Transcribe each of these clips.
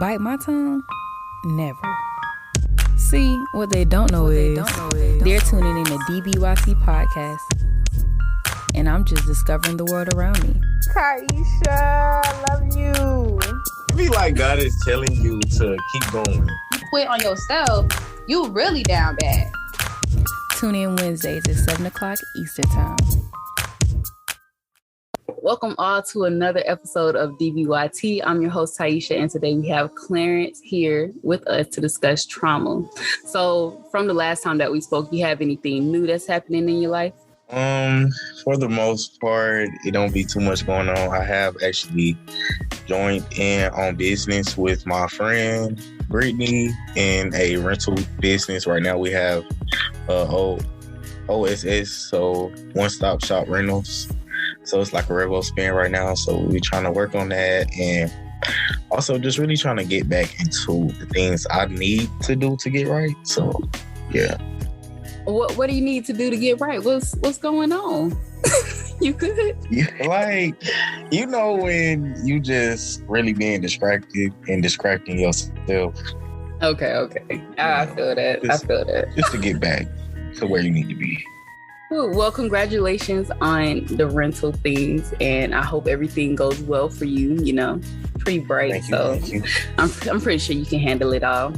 Bite my tongue? Never. See, what they don't know is they're tuning in to DBYT podcast, and I'm just discovering the world around me. Kaisha, I love you. I feel like God is telling you to keep going. You quit on yourself, you really down bad. Tune in Wednesdays at 7 o'clock Eastern Time. Welcome all to another episode of DBYT. I'm your host, Taisha, and today we have Clarence here with us to discuss trauma. So from the last time that we spoke, you have anything new that's happening in your life? For the most part, it don't be too much going on. I have actually joined in on business with my friend Brittany in a rental business. Right now we have OSS, so One Stop Shop Rentals. So it's like a Revo spin right now. So we're trying to work on that, and also just really trying to get back into the things I need to do to get right. So yeah. What do you need to do to get right? What's going on? You good? Yeah, like, you know, when you just really being distracted and distracting yourself. Okay. I feel that. Just to get back to where you need to be. Well, congratulations on the rental things, and I hope everything goes well for you. You know, pretty bright, Thank you. I'm pretty sure you can handle it all.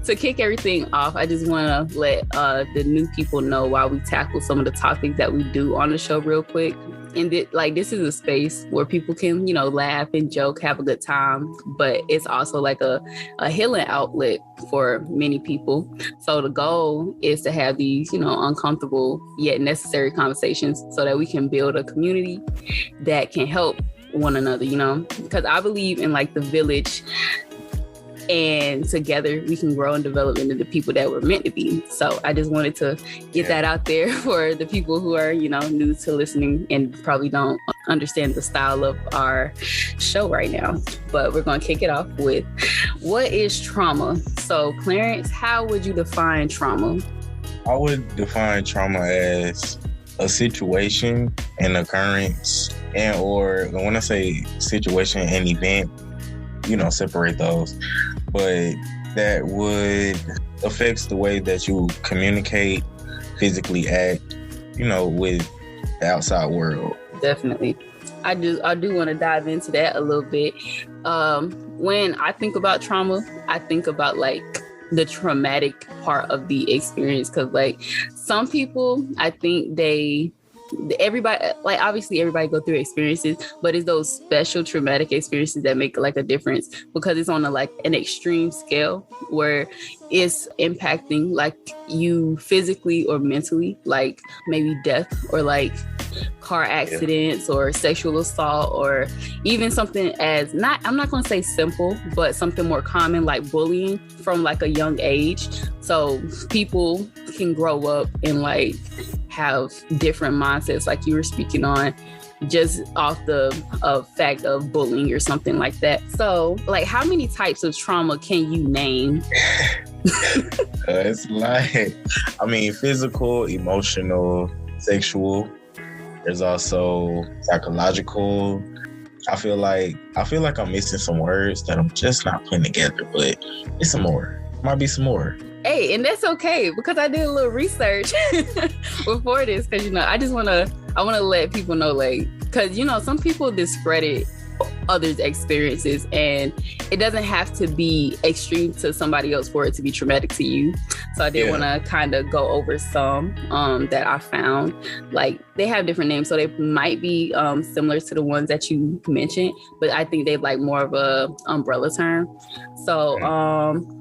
To kick everything off, I just want to let the new people know why we tackle some of the topics that we do on the show real quick. And this is a space where people can, you know, laugh and joke, have a good time, but it's also like a healing outlet for many people. So the goal is to have these, you know, uncomfortable yet necessary conversations so that we can build a community that can help one another, you know, because I believe in like the village, and together we can grow and develop into the people that we're meant to be. So I just wanted to get that out there for the people who are, you know, new to listening and probably don't understand the style of our show right now. But we're going to kick it off with, what is trauma? So Clarence, how would you define trauma? I would define trauma as a situation, an occurrence, and or when I say situation and event, you know, separate those. But that would affects the way that you communicate, physically act, you know, with the outside world. Definitely. I do want to dive into that a little bit. When I think about trauma, I think about like the traumatic part of the experience. Cause like some people, I think everybody, like obviously everybody go through experiences, but it's those special traumatic experiences that make like a difference, because it's on an extreme scale where it's impacting like you physically or mentally, like maybe death or like car accidents or sexual assault, or even something as I'm not going to say simple, but something more common like bullying from like a young age. So people can grow up and like have different mindsets, like you were speaking on, just off the fact of bullying or something like that. So like, how many types of trauma can you name? It's like, I mean, physical, emotional, sexual. There's also psychological. I feel like I'm missing some words that I'm just not putting together, but it's some more. Might be some more. Hey, and that's okay, because I did a little research before this, because, you know, I want to let people know, like, because, you know, some people discredit others' experiences, and it doesn't have to be extreme to somebody else for it to be traumatic to you. So I did want to kind of go over some that I found. Like, they have different names, so they might be similar to the ones that you mentioned, but I think they've like more of a umbrella term. So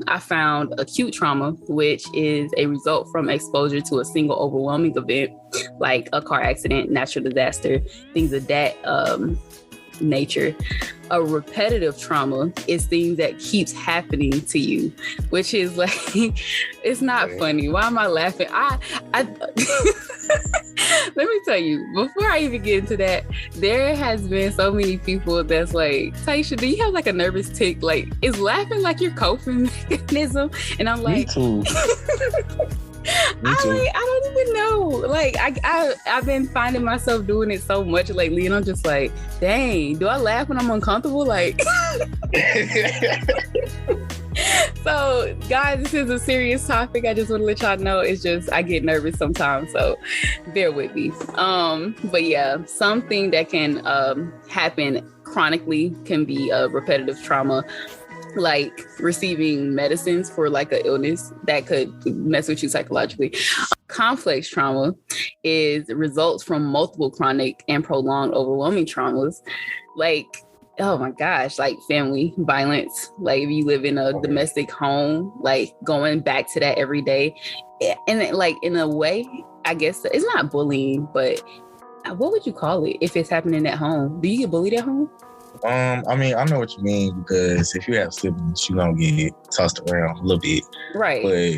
I found acute trauma, which is a result from exposure to a single overwhelming event, like a car accident, natural disaster, things of that nature. A repetitive trauma is things that keeps happening to you, which is like, it's not funny. Why am I laughing? I let me tell you, before I even get into that, there has been so many people that's like, Taisha, do you have like a nervous tick? Like, is laughing like your coping mechanism? And I'm like, me too. Me too. I don't even know. Like I've been finding myself doing it so much lately, and I'm just like, dang, do I laugh when I'm uncomfortable? Like, so guys, this is a serious topic. I just want to let y'all know. It's just I get nervous sometimes, so bear with me. But yeah, something that can happen chronically can be a repetitive trauma, like receiving medicines for like an illness that could mess with you psychologically. Complex trauma is results from multiple chronic and prolonged overwhelming traumas, like, oh my gosh, like family violence, like if you live in a domestic home, like going back to that every day. And like in a way, I guess it's not bullying, but what would you call it if it's happening at home? Do you get bullied at home? I mean, I know what you mean, because if you have siblings, you're gonna get tossed around a little bit. Right. But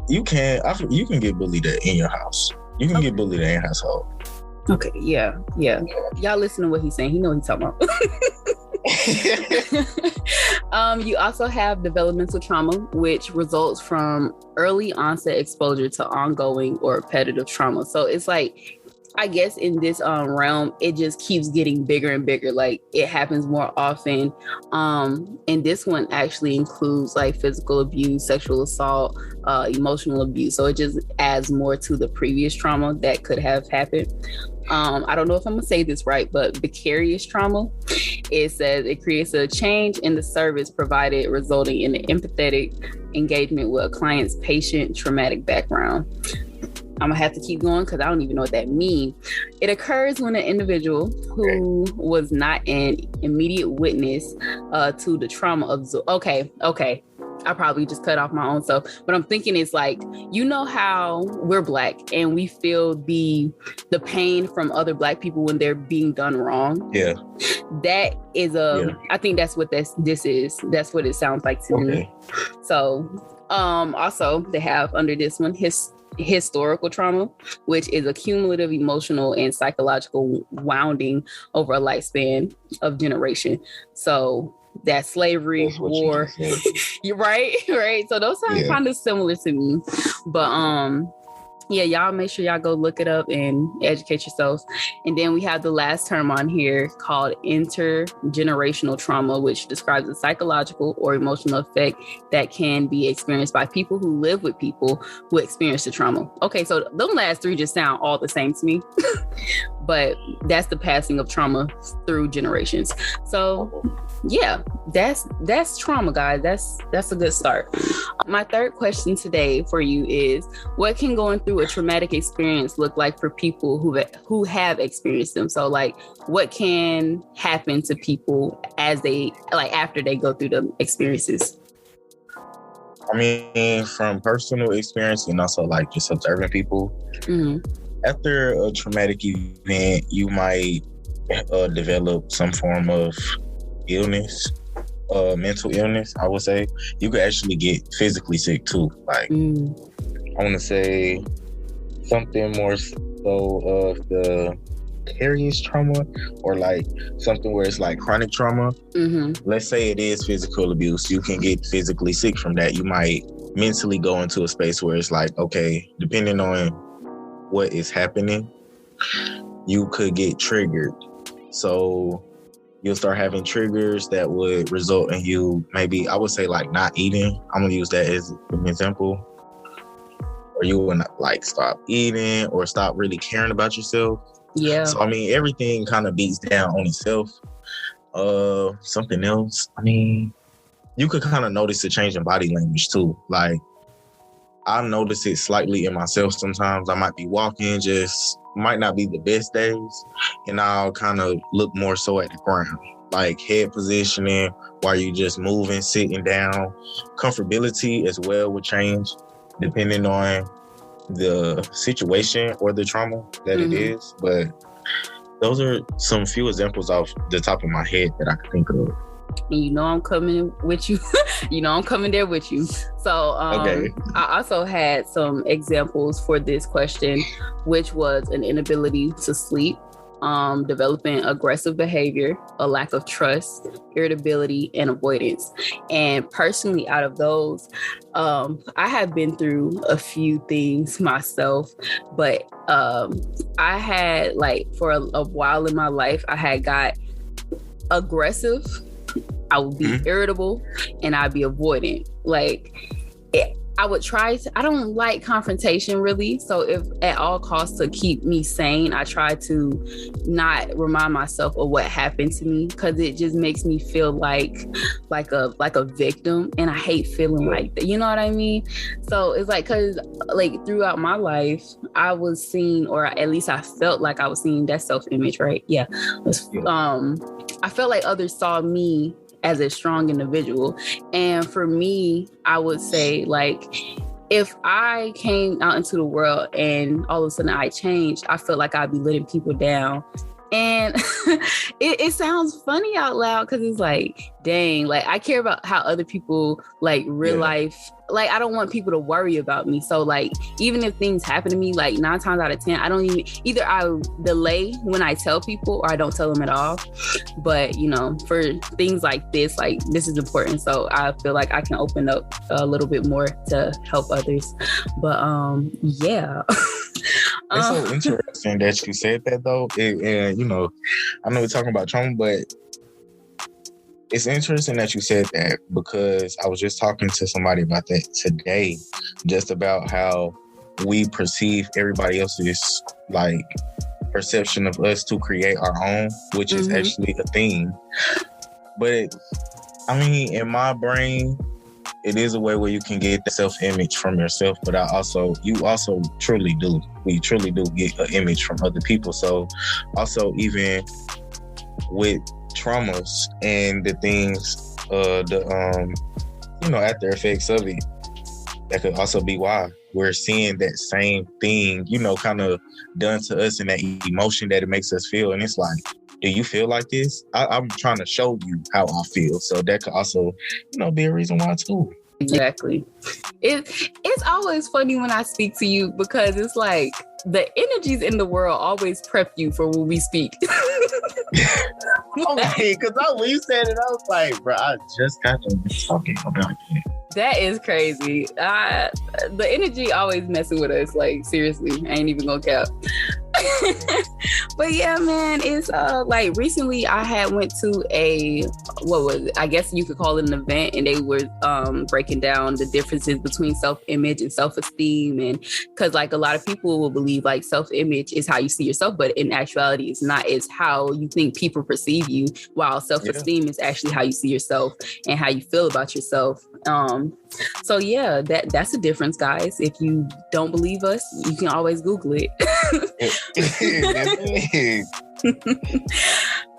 you can get bullied in your house. You can get bullied in your household. Okay, yeah. Y'all listen to what he's saying. He know what he's talking about. You also have developmental trauma, which results from early onset exposure to ongoing or repetitive trauma. So it's like, I guess in this realm, it just keeps getting bigger and bigger. Like it happens more often. And this one actually includes like physical abuse, sexual assault, emotional abuse. So it just adds more to the previous trauma that could have happened. I don't know if I'm gonna say this right, but vicarious trauma, it says it creates a change in the service provided, resulting in an empathetic engagement with a client's patient traumatic background. I'm gonna have to keep going because I don't even know what that means. It occurs when an individual who was not an immediate witness to the trauma of okay. I probably just cut off my own self, but I'm thinking it's like, you know how we're Black and we feel the pain from other Black people when they're being done wrong. Yeah. That is I think that's what this is. That's what it sounds like to me. So also they have under this one historical trauma, which is a cumulative emotional and psychological wounding over a lifespan of generation. So that's slavery, war. You're right. So those sound kind of similar to me. But yeah, y'all make sure y'all go look it up and educate yourselves. And then we have the last term on here called intergenerational trauma, which describes the psychological or emotional effect that can be experienced by people who live with people who experience the trauma. Okay, so those last three just sound all the same to me. But that's the passing of trauma through generations. So yeah, that's trauma, guys. That's a good start. My third question today for you is, what can going through a traumatic experience look like for people who have experienced them? So like, what can happen to people as they, like, after they go through the experiences? I mean, from personal experience and also like just observing people, after a traumatic event, you might develop some form of illness, mental illness, I would say. You could actually get physically sick too. Like, I want to say something more so of the vicarious trauma, or like something where it's like chronic trauma. Let's say it is physical abuse. You can get physically sick from that. You might mentally go into a space where it's like, okay, depending on what is happening, you could get triggered. So you'll start having triggers that would result in you, maybe, I would say like not eating. I'm gonna use that as an example. Or you will not like stop eating or stop really caring about yourself. Yeah. So I mean, everything kind of beats down on itself. Something else, I mean, you could kind of notice a change in body language too. Like, I notice it slightly in myself sometimes. I might be walking, just might not be the best days, and I'll kind of look more so at the ground, like head positioning while you just moving, sitting down. Comfortability as well would change depending on the situation or the trauma that it is. But those are some few examples off the top of my head that I can think of. And you know I'm coming with you. I'm coming there with you. So I also had some examples for this question, which was an inability to sleep, developing aggressive behavior, a lack of trust, irritability, and avoidance. And personally, out of those, I have been through a few things myself, but I had, like, for a while in my life, I had got aggressive, I would be irritable, and I'd be avoidant. Like, I would try to, I don't like confrontation really. So if at all costs to keep me sane, I try to not remind myself of what happened to me, because it just makes me feel like a victim. And I hate feeling like that. You know what I mean? So it's like, cause like throughout my life, I was seeing, or at least I felt like I was seeing that self-image, right? Yeah. I felt like others saw me as a strong individual. And for me, I would say, like, if I came out into the world and all of a sudden I changed, I felt like I'd be letting people down. And it sounds funny out loud, because it's like, dang, like I care about how other people, like, real life, like I don't want people to worry about me. So like, even if things happen to me, like 9 times out of 10, I don't even, either I delay when I tell people or I don't tell them at all. But you know, for things like this is important. So I feel like I can open up a little bit more to help others. But yeah. It's so interesting that you said that, though. And you know, I know we're talking about trauma, but it's interesting that you said that, because I was just talking to somebody about that today, just about how we perceive everybody else's, like, perception of us to create our own, which is actually a thing. But I mean, in my brain, it is a way where you can get the self-image from yourself, but you also truly do. We truly do get an image from other people. So also, even with traumas and the things, after effects of it, that could also be why we're seeing that same thing, you know, kind of done to us, and that emotion that it makes us feel. And it's like, do you feel like this? I'm trying to show you how I feel. So that could also, you know, be a reason why too. Exactly. It's always funny when I speak to you, because it's like the energies in the world always prep you for when we speak. Okay, because when you said it, I was like, bro, I just got to be talking about it. That is crazy. The energy always messing with us. Like, seriously, I ain't even gonna cap. But yeah, man, it's like recently I had went to I guess you could call it an event, and they were breaking down the differences between self-image and self-esteem. And because like a lot of people will believe like self-image is how you see yourself, but in actuality it's not. It's how you think people perceive you, while self-esteem is actually how you see yourself and how you feel about yourself. So yeah, that's the difference, guys. If you don't believe us, you can always Google it.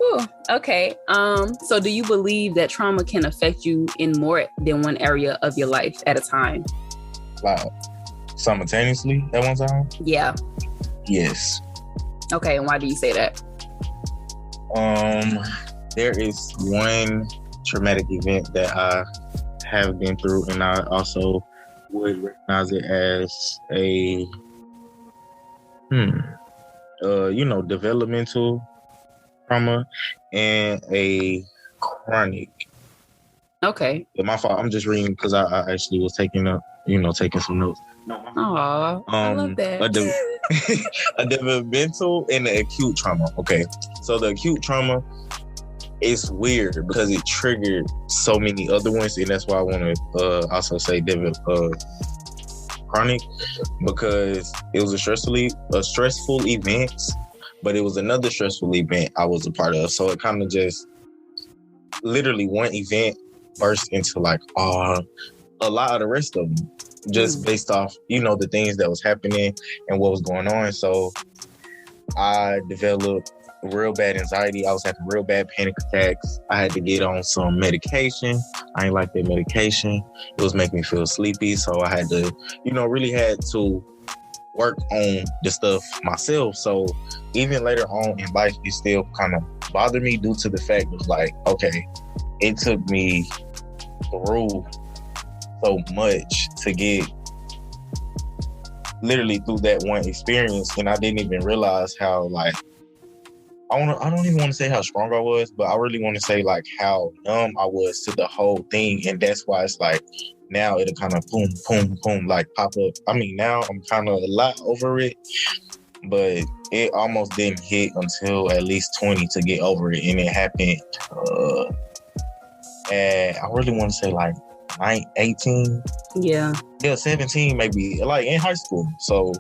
Ooh, okay. So do you believe that trauma can affect you in more than one area of your life at a time? Like simultaneously at one time? Yeah. Yes. Okay, and why do you say that? There is one traumatic event that I have been through, and I also would recognize it as a developmental trauma and a chronic. Okay. Yeah, my fault. I'm just reading because I actually was taking some notes. Aw, I love that. A developmental and an acute trauma. Okay, so the acute trauma is weird because it triggered so many other ones, and that's why I want to also say chronic, because it was a stressful event, but it was another stressful event I was a part of. So it kind of just literally one event burst into like a lot of the rest of them, just based off, the things that was happening and what was going on. So I developed real bad anxiety. I was having real bad panic attacks. I had to get on some medication. I ain't like that medication. It was making me feel sleepy. So I had to, really had to work on the stuff myself. So even later on in life, it still kind of bothered me due to the fact of like, okay, it took me through so much to get literally through that one experience. And I didn't even realize how like I don't even want to say how strong I was, but I really want to say like how numb I was to the whole thing. And that's why it's like now it'll kind of boom, boom, boom, like pop up. I mean, now I'm kind of a lot over it, but it almost didn't hit until at least 20 to get over it. And it happened, and I really want to say like 18. Yeah, 17 maybe, like in high school. So,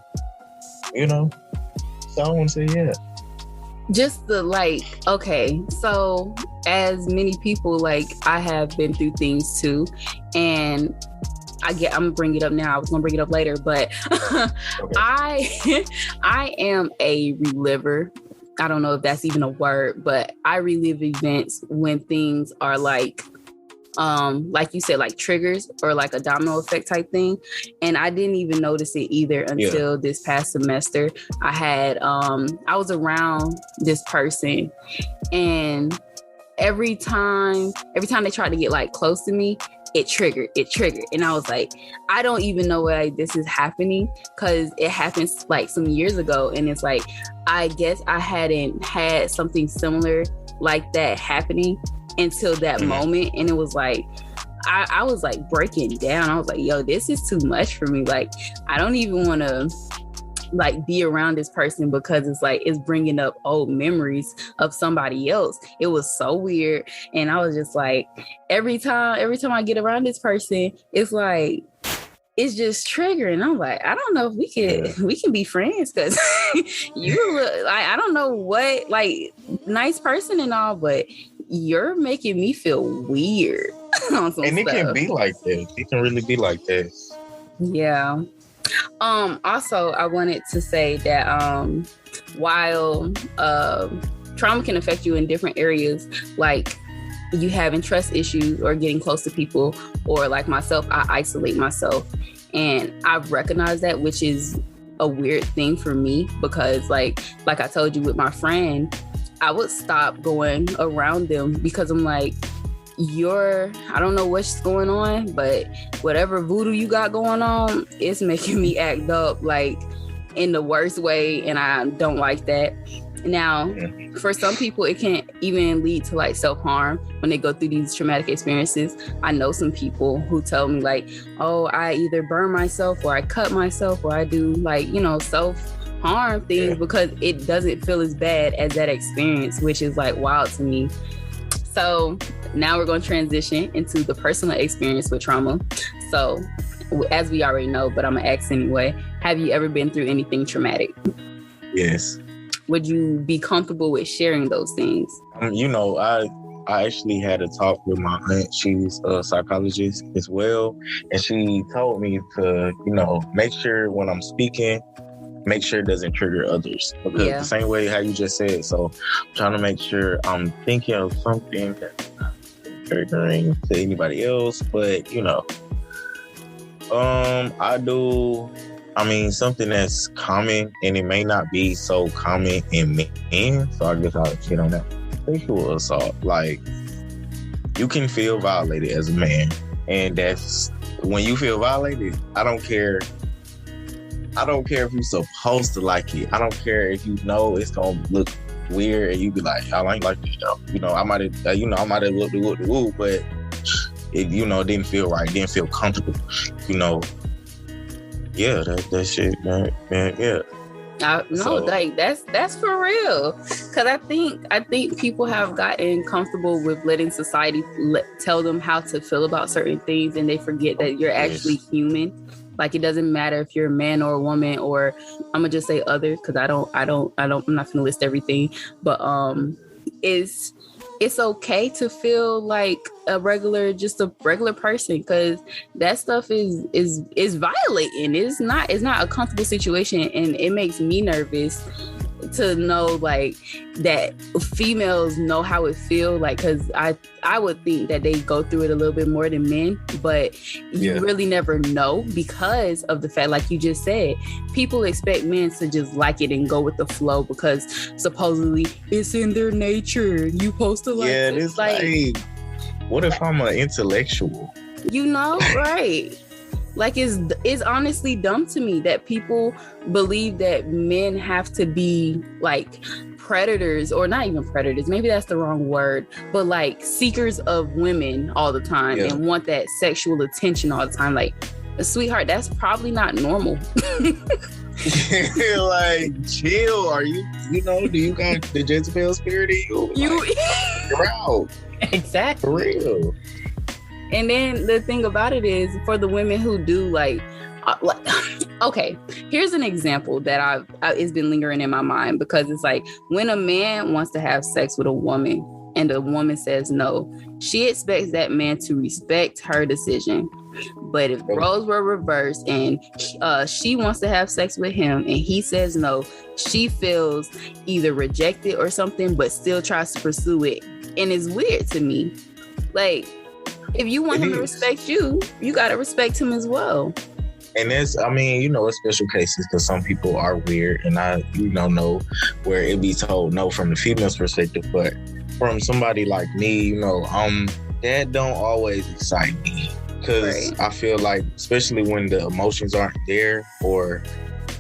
you know, so I want to say, yeah. just the like, okay, so as many people, like I have been through things too, and I'm gonna bring it up now. I was gonna bring it up later, but Okay. I am a reliver. I don't know if that's even a word, but I relive events when things are like you said, like triggers or like a domino effect type thing. And I didn't even notice it either until this past semester. I was around this person, and every time they tried to get like close to me, it triggered. And I was like, I don't even know why this is happening, because it happened like some years ago. And it's like, I guess I hadn't had something similar like that happening until that moment. And it was like, I was like breaking down. I was like, yo, this is too much for me. Like, I don't even want to like be around this person, because it's like it's bringing up old memories of somebody else. It was so weird. And I was just like, every time I get around this person, it's like it's just triggering. I'm like, I don't know if we can be friends, because you look like, I don't know what, like, nice person and all, but you're making me feel weird. On some And it stuff. can be like that. It can really be like that. Yeah. Also, I wanted to say that while trauma can affect you in different areas, like you having trust issues or getting close to people, or like myself, I isolate myself, and I've recognized that, which is a weird thing for me, because like I told you with my friend, I would stop going around them because I'm like, I don't know what's going on, but whatever voodoo you got going on, it's making me act up like in the worst way, and I don't like that. Now, for some people, it can even lead to like self-harm when they go through these traumatic experiences. I know some people who tell me like, oh, I either burn myself or I cut myself or I do like, you know, self-harm things because it doesn't feel as bad as that experience, which is like wild to me. So now we're going to transition into the personal experience with trauma. So as we already know, but I'm going to ask anyway, have you ever been through anything traumatic? Yes. Would you be comfortable with sharing those things? You know, I actually had a talk with my aunt. She's a psychologist as well. And she told me to, you know, make sure when I'm speaking, make sure it doesn't trigger others. Because the same way how you just said. So I'm trying to make sure I'm thinking of something that's not triggering to anybody else. But, you know, I mean, something that's common, and it may not be so common in men, so I guess I'll hit on that. Sexual assault. Like, you can feel violated as a man, and that's when you feel violated. I don't care if you're supposed to like it. I don't care if you know it's gonna look weird, and you be like, I ain't like this though. You know, I might have looked the woo, but it, you know, didn't feel right, didn't feel comfortable. You know. Yeah, that shit, man. Yeah. Like that's for real. Because I think people have gotten comfortable with letting society tell them how to feel about certain things, and they forget that you're actually human. Like, it doesn't matter if you're a man or a woman, or I'm gonna just say other, because I'm not gonna list everything, but it's okay to feel like a regular person, because that stuff is violating. It's not a comfortable situation, and it makes me nervous to know like that females know how it feels like, because I would think that they go through it a little bit more than men, but you really never know, because of the fact, like you just said, people expect men to just like it and go with the flow because supposedly it's in their nature. You supposed to like it. It's like, what if I'm an intellectual? You know, right? Like, it's honestly dumb to me that people believe that men have to be like predators, or not even predators, maybe that's the wrong word, but like seekers of women all the time and want that sexual attention all the time. Like, sweetheart, that's probably not normal. Like, chill. Are you know, do you got the Jezebel spirit in you? You're out. Exactly. For real. And then the thing about it is, for the women who do like okay, here's an example that it's been lingering in my mind, because it's like, when a man wants to have sex with a woman and the woman says no, she expects that man to respect her decision. But if roles were reversed and she wants to have sex with him and he says no, she feels either rejected or something, but still tries to pursue it. And it's weird to me. Like, if you want him to respect you, you got to respect him as well. And it's, I mean, you know, it's special cases, because some people are weird, and I, you know where it be told no from the female's perspective. But from somebody like me, you know, that don't always excite me, because I feel like, especially when the emotions aren't there, or,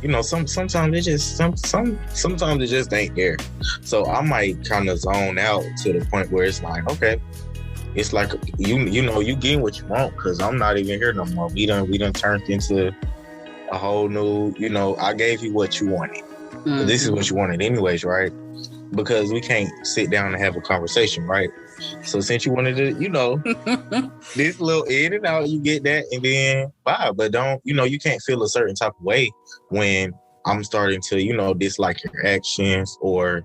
you know, sometimes it just sometimes it just ain't there. So I might kind of zone out to the point where it's like, okay, it's like you know, you getting what you want, because I'm not even here no more. We done turned into a whole new, you know, I gave you what you wanted. Mm-hmm. This is what you wanted anyways, right? Because we can't sit down and have a conversation, right? So since you wanted to, you know, this little in and out, you get that, and then bye. But don't, you know, you can't feel a certain type of way when I'm starting to, you know, dislike your actions, or,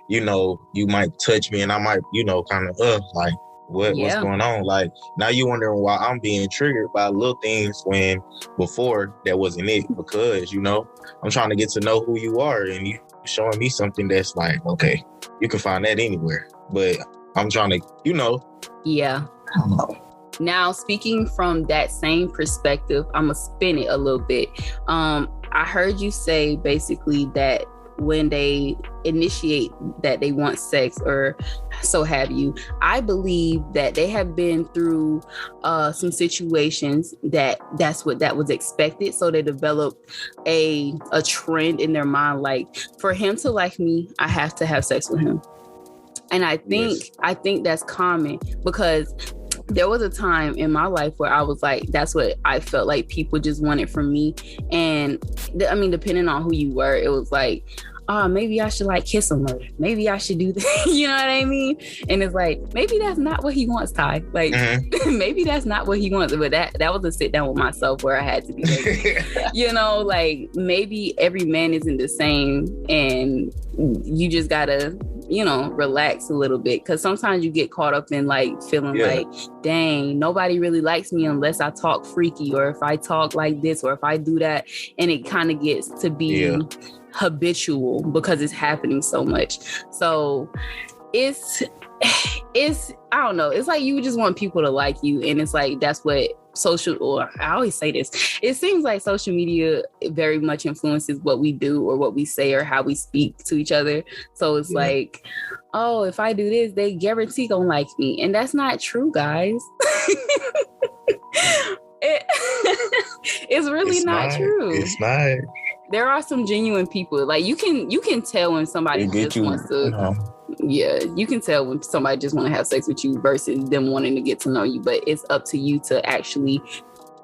you know, you might touch me and I might, you know, kind of, like, what's going on? Like, now you wondering why I'm being triggered by little things when before that wasn't it, because, you know, I'm trying to get to know who you are, and you showing me something that's like, okay, you can find that anywhere, but I'm trying to, you know. Yeah. I don't know. Now, speaking from that same perspective, I'm gonna spin it a little bit. I heard you say basically that when they initiate that they want sex or so have you, I believe that they have been through some situations that's what that was expected. So they developed a trend in their mind, like, for him to like me, I have to have sex with him. And I think that's common, because there was a time in my life where I was like, that's what I felt like people just wanted from me. And I mean, depending on who you were, it was like, maybe I should like kiss him, or maybe I should do this. You know what I mean? And it's like, maybe that's not what he wants, Ty. Like, maybe that's not what he wants. But that was a sit down with myself where I had to be like, you know, like, maybe every man isn't the same, and you just gotta, you know, relax a little bit, because sometimes you get caught up in like feeling like, dang, nobody really likes me unless I talk freaky, or if I talk like this, or if I do that, and it kind of gets to be habitual because it's happening so much. So it's I don't know, it's like you just want people to like you, and it's like that's what I always say this, it seems like social media very much influences what we do or what we say or how we speak to each other. So it's like, oh, if I do this, they guarantee gonna like me, and that's not true, guys. It's really not true. It's not. There are some genuine people, like you can tell when somebody just wants to, you can tell when somebody just want to have sex with you versus them wanting to get to know you. But it's up to you to actually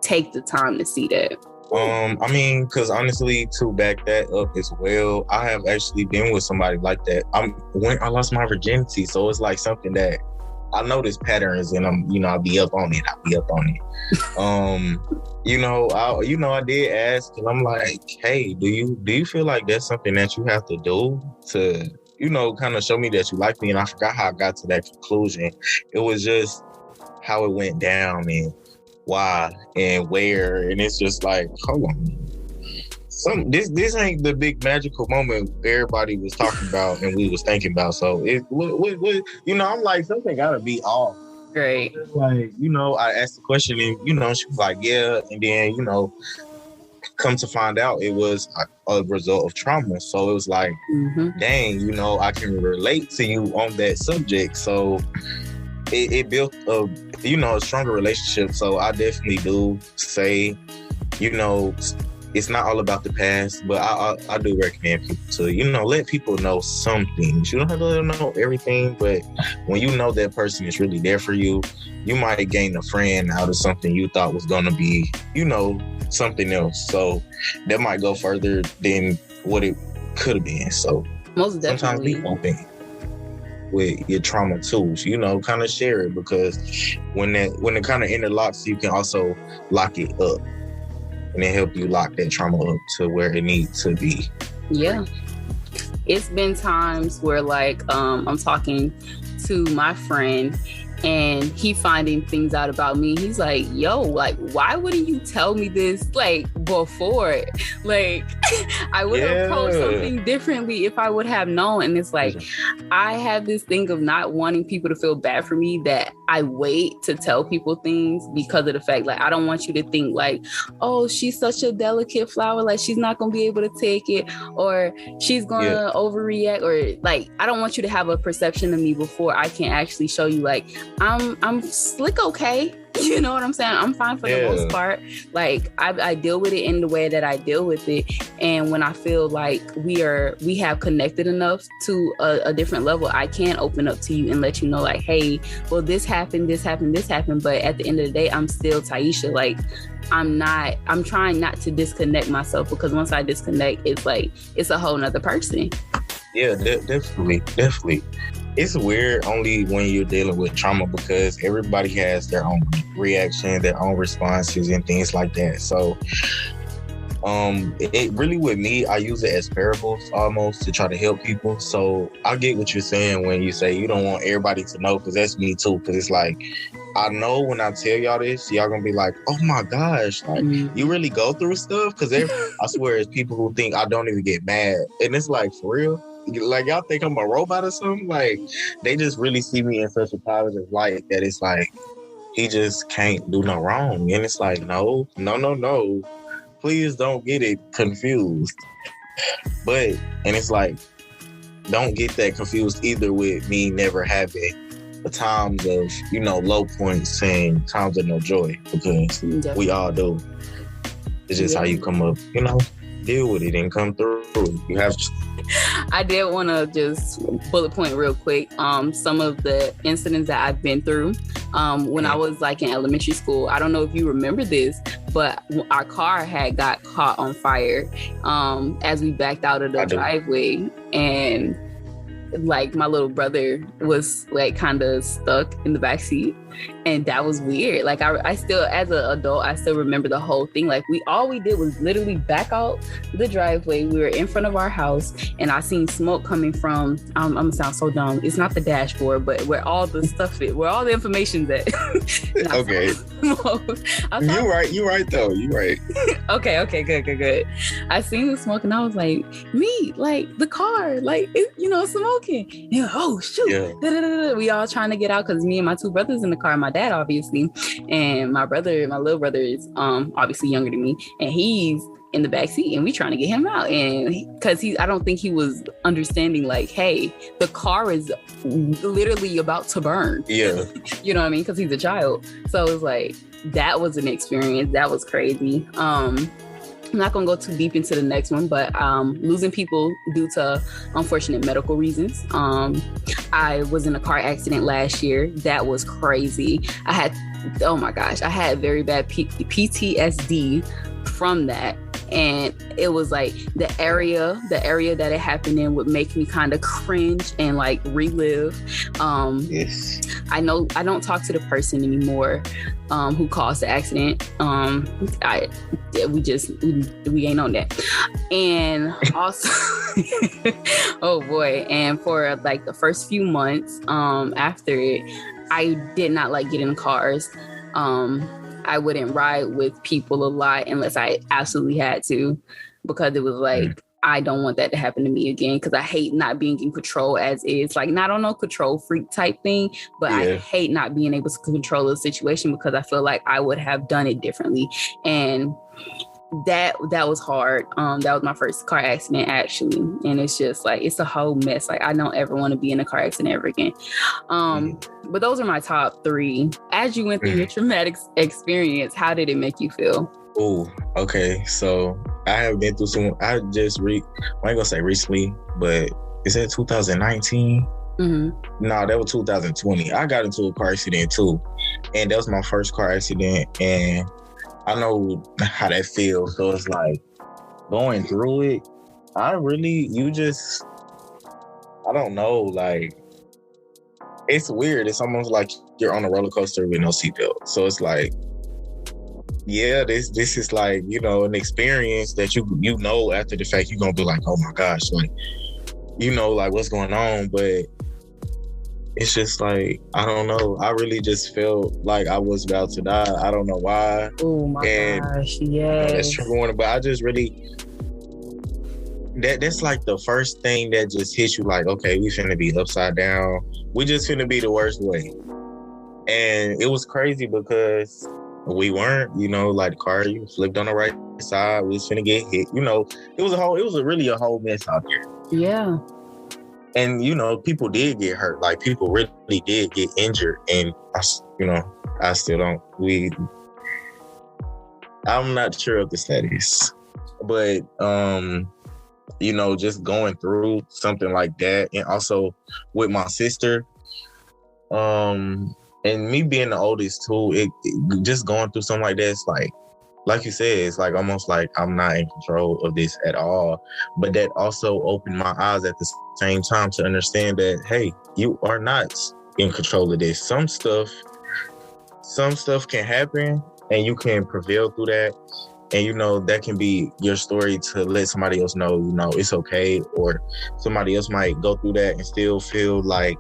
take the time to see that. I mean, because honestly, to back that up as well, I have actually been with somebody like that. I lost my virginity, so it's like something that I notice patterns, and I be up on it. I did ask, and I'm like, hey, do you feel like that's something that you have to do to, you know, kind of show me that you like me? And I forgot how I got to that conclusion. It was just how it went down and why and where, and it's just like, hold on. This ain't the big magical moment everybody was talking about and we was thinking about. So I'm like, something gotta be off. Great. Like, I asked the question and, she was like, yeah. And then, come to find out it was a result of trauma. So it was like, dang, I can relate to you on that subject. So it built a stronger relationship. So I definitely do say you know, it's not all about the past, but I do recommend people to, you know, let people know some things. You don't have to let them know everything, but when you know that person is really there for you, you might gain a friend out of something you thought was going to be, you know, something else. So that might go further than what it could have been. So most definitely. Sometimes be open with your trauma too. You know, kind of share it, because when it kind of interlocks, you can also lock it up. And it help you lock that trauma up to where it needs to be. Yeah. It's been times where like I'm talking to my friend and he finding things out about me. He's like, yo, like, why wouldn't you tell me this like before? Like, I would have approached something differently if I would have known. And it's like, I have this thing of not wanting people to feel bad for me, that I wait to tell people things because of the fact, like, I don't want you to think like, oh, she's such a delicate flower, like she's not gonna be able to take it, or she's gonna overreact, or like, I don't want you to have a perception of me before I can actually show you like I'm slick, okay? You know what I'm saying? I'm fine for the most part. Like I deal with it in the way that I deal with it. And when I feel like we have connected enough to a different level, I can open up to you and let you know like, hey, well, this happened. But at the end of the day, I'm still Taisha. Like I'm trying not to disconnect myself, because once I disconnect, it's like, it's a whole nother person. Yeah, definitely. It's weird only when you're dealing with trauma, because everybody has their own reaction, their own responses and things like that. So it really, with me, I use it as parables almost to try to help people. So I get what you're saying when you say you don't want everybody to know, because that's me too. Because it's like, I know when I tell y'all this, y'all gonna be like, oh my gosh, like you really go through stuff? Because I swear it's people who think I don't even get mad. And it's like, for real? Like, y'all think I'm a robot or something? Like, they just really see me in such a positive light that it's like, he just can't do no wrong. And it's like, no. Please don't get it confused. And it's like, don't get that confused either with me never having the times of, you know, low points and times of no joy, because we all do. It's just how you come up, you know, deal with it and come through. You have to. I did want to just bullet point real quick some of the incidents that I've been through when I was like in elementary school. I don't know if you remember this, but our car had got caught on fire as we backed out of the driveway, and like my little brother was like kind of stuck in the backseat, and that was weird. Like I still, as an adult, I still remember the whole thing. Like all we did was literally back out the driveway. We were in front of our house, and I seen smoke coming from, I'm gonna sound so dumb, it's not the dashboard, but where all the stuff is, where all the information's at. Okay. You're right though. You're right. Okay, good. I seen the smoke, and I was like, me, like the car, like smoking. And oh shoot. Yeah. We all trying to get out, because me and my two brothers in the car, my dad obviously, and my little brother is obviously younger than me, and he's in the back seat, and we trying to get him out. And because I don't think he was understanding like, hey, the car is literally about to burn. Yeah. You know what I mean? Because he's a child. So it was like, that was an experience. That was crazy. I'm not going to go too deep into the next one, but losing people due to unfortunate medical reasons. I was in a car accident last year. That was crazy. I had very bad PTSD from that. And it was like the area that it happened in would make me kind of cringe and like relive. Yes. I know I don't talk to the person anymore who caused the accident. We ain't on that. And also, oh boy. And for like the first few months after it, I did not like getting in cars. I wouldn't ride with people a lot unless I absolutely had to, because it was like, I don't want that to happen to me again, because I hate not being in control as is. Like, not on no control freak type thing, but I hate not being able to control the situation, because I feel like I would have done it differently. And that was hard. That was my first car accident, actually. And it's just like, it's a whole mess. Like, I don't ever want to be in a car accident ever again. But those are my top 3. As you went through your traumatic experience, how did it make you feel? Oh, Okay, so I have been through some. I ain't gonna say recently, but is that 2019? Mm-hmm. No, that was 2020. I got into a car accident too, and that was my first car accident, and I know how that feels. So it's like going through it. I don't know. Like, it's weird. It's almost like you're on a roller coaster with no seatbelt. So it's like, yeah, this is like, an experience that you know after the fact you're gonna be like, oh my gosh, like, like what's going on, but it's just like, I don't know. I really just felt like I was about to die. I don't know why. Oh my gosh, yes. That's true, but I just really that's like the first thing that just hits you, like, okay, we finna be upside down. We just finna be the worst way. And it was crazy because we weren't, like the car, you flipped on the right side, we was finna get hit. It was really a whole mess out there. Yeah. And, people did get hurt. Like, people really did get injured. And, I still don't. I'm not sure of the status. But, just going through something like that. And also with my sister, and me being the oldest too, it just going through something like that, it's like you said, it's like almost like I'm not in control of this at all. But that also opened my eyes at the same time to understand that, hey, you are not in control of this. Some stuff can happen and you can prevail through that. And, that can be your story to let somebody else know, it's okay. Or somebody else might go through that and still feel like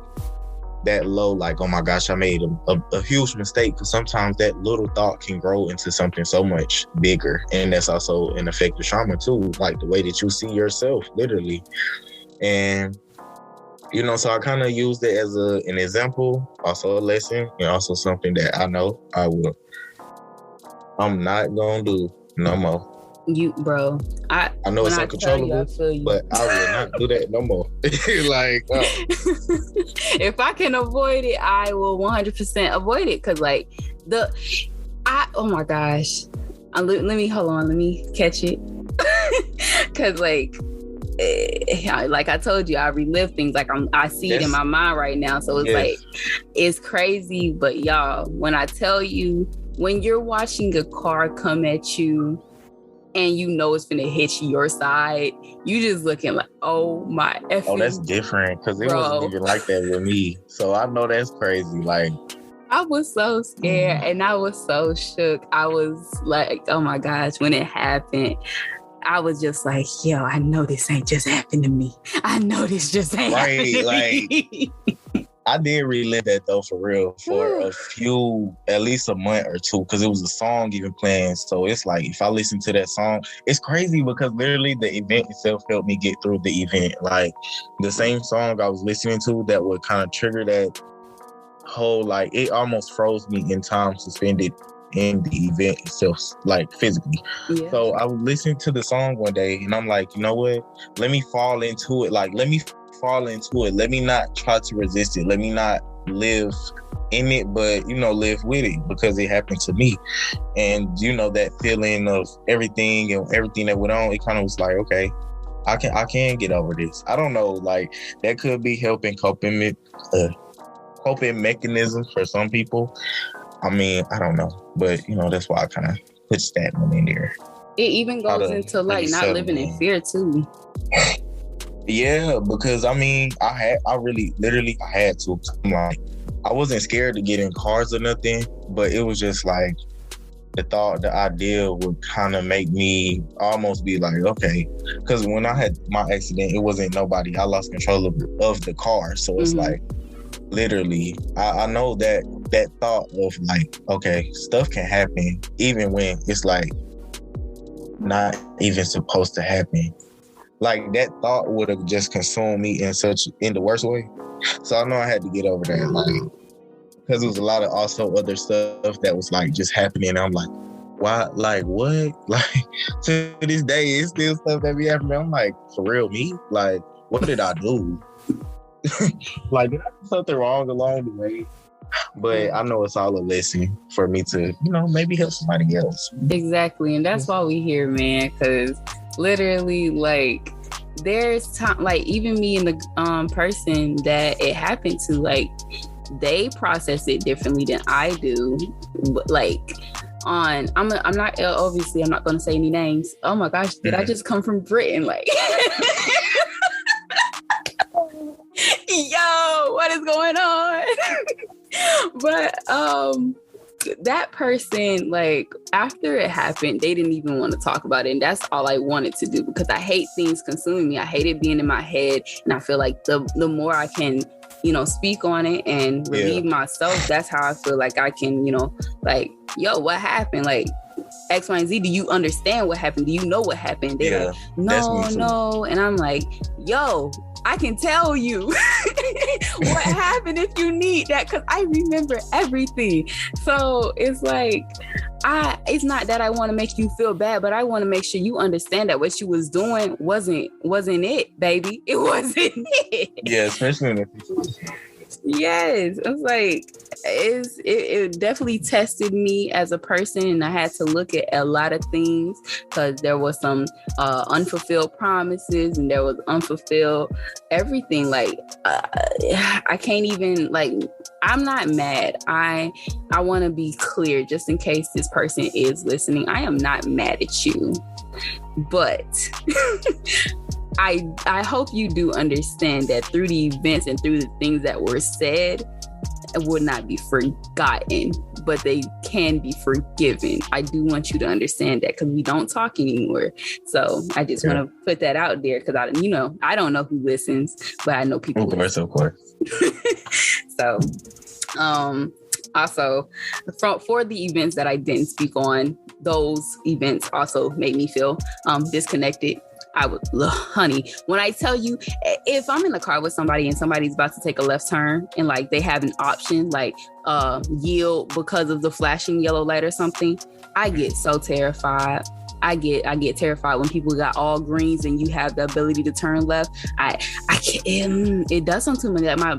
that low, like, oh my gosh, I made a huge mistake. Because sometimes that little thought can grow into something so much bigger. And that's also an effect of trauma too, like the way that you see yourself, literally. And, so I kind of used it as an example, also a lesson, and also something that I know I'm not going to do no more. I know it's uncontrollable, but I will not do that no more. Like, if I can avoid it, I will 100% avoid it. Cause like oh my gosh, let me catch it. Cause like I told you, I relive things. Like I see it in my mind right now. So it's like, it's crazy. But y'all, when I tell you, when you're watching a car come at you and it's gonna hit your side, you just looking like, oh my effing. Oh, that's different, because it wasn't even like that with me. So I know that's crazy. Like, I was so scared and I was so shook. I was like, oh my gosh, when it happened, I was just like, yo, I know this ain't just happened to me. I know this just ain't happened to me. I did relive that though, for real, for at least a month or two, because it was a song even playing. So it's like, if I listen to that song, it's crazy because literally the event itself helped me get through the event. Like, the same song I was listening to that would kind of trigger that whole, like, it almost froze me in time suspended in the event itself, like physically. Yeah. So I was listening to the song one day and I'm like, you know what? Let me fall into it. Like, let me fall into it. Let me not try to resist it. Let me not live in it, but live with it, because it happened to me. And that feeling of everything that went on, it kind of was like, okay, I can get over this. I don't know, like, that could be coping mechanism for some people. I mean, I don't know, but that's why I kind of put that one in there. It even goes into like not living in fear too. Yeah, because I mean, I had to. I'm like, I wasn't scared to get in cars or nothing, but it was just like the idea would kind of make me almost be like, okay, because when I had my accident, it wasn't nobody. I lost control of the car, so it's like, literally, I know that thought of like, okay, stuff can happen even when it's like not even supposed to happen. Like, that thought would have just consumed me in the worst way. So I know I had to get over that, like, because there was a lot of also other stuff that was like just happening. And I'm like, why? Like, what? Like, to this day, it's still stuff that be happening. I'm like, for real, me? Like, what did I do? Like, did I do something wrong along the way? But I know it's all a lesson for me to, maybe help somebody else. Exactly. And that's why we here, man, because literally, like, there's time, like, even me and the person that it happened to, like, they process it differently than I do. But, like, I'm not going to say any names. Oh my gosh, did I just come from Britain? Like, yo, what is going on? But that person, like, after it happened, they didn't even want to talk about it. And that's all I wanted to do, because I hate things consuming me. I hate it being in my head. And I feel like the more I can, speak on it and relieve myself, that's how I feel like I can, like, yo, what happened? Like, X, Y, and Z, do you understand what happened? Do you know what happened? They're like, no. And I'm like, yo, I can tell you what happened if you need that, because I remember everything. So it's like, it's not that I want to make you feel bad, but I want to make sure you understand that what you was doing wasn't it, baby. It wasn't it. Yeah, especially in the situation. Yes, it's like it definitely tested me as a person, and I had to look at a lot of things, because there was some unfulfilled promises, and there was unfulfilled everything. Like, I can't even, like, I'm not mad. I want to be clear, just in case this person is listening. I am not mad at you, but I hope you do understand that through the events and through the things that were said, it would not be forgotten, but they can be forgiven. I do want you to understand that, because we don't talk anymore. So I just want to put that out there, because I don't know who listens, but I know people. Of course. So, also, for the events that I didn't speak on, those events also made me feel disconnected. Honey, when I tell you, if I'm in the car with somebody and somebody's about to take a left turn, and like they have an option, like yield because of the flashing yellow light or something, I get so terrified. I get terrified when people got all greens and you have the ability to turn left. I can't. It does something to me that my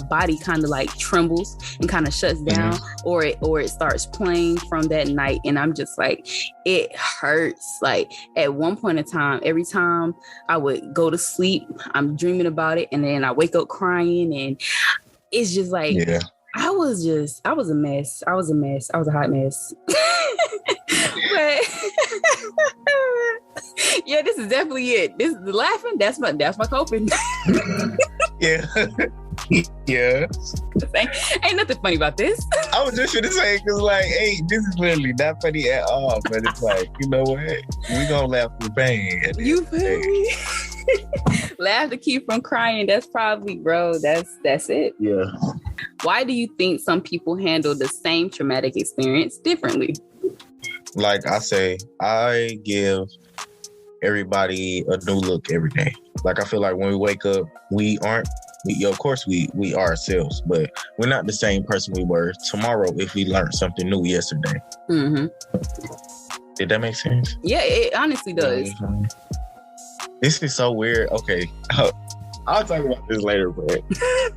body kind of like trembles and kind of shuts down, or it starts playing from that night, and I'm just like, it hurts. Like, at one point in time, every time I would go to sleep, I'm dreaming about it, and then I wake up crying, and it's just like, I was a mess. I was a hot mess. But yeah, this is definitely it. This is the laughing. That's my coping. Yeah. Yeah. Ain't nothing funny about this. I was just gonna say, because like, hey, this is literally not funny at all, but it's like, you know what? We gonna laugh through pain. You feel me? Laugh to keep from crying. That's probably, bro. That's it. Yeah. Why do you think some people handle the same traumatic experience differently? Like I say, I give everybody a new look every day. Like, I feel like when we wake up, of course we are ourselves, but we're not the same person we were tomorrow if we learned something new yesterday. Mm-hmm. Did that make sense? Yeah, it honestly does. This is so weird. Okay. I'll talk about this later, but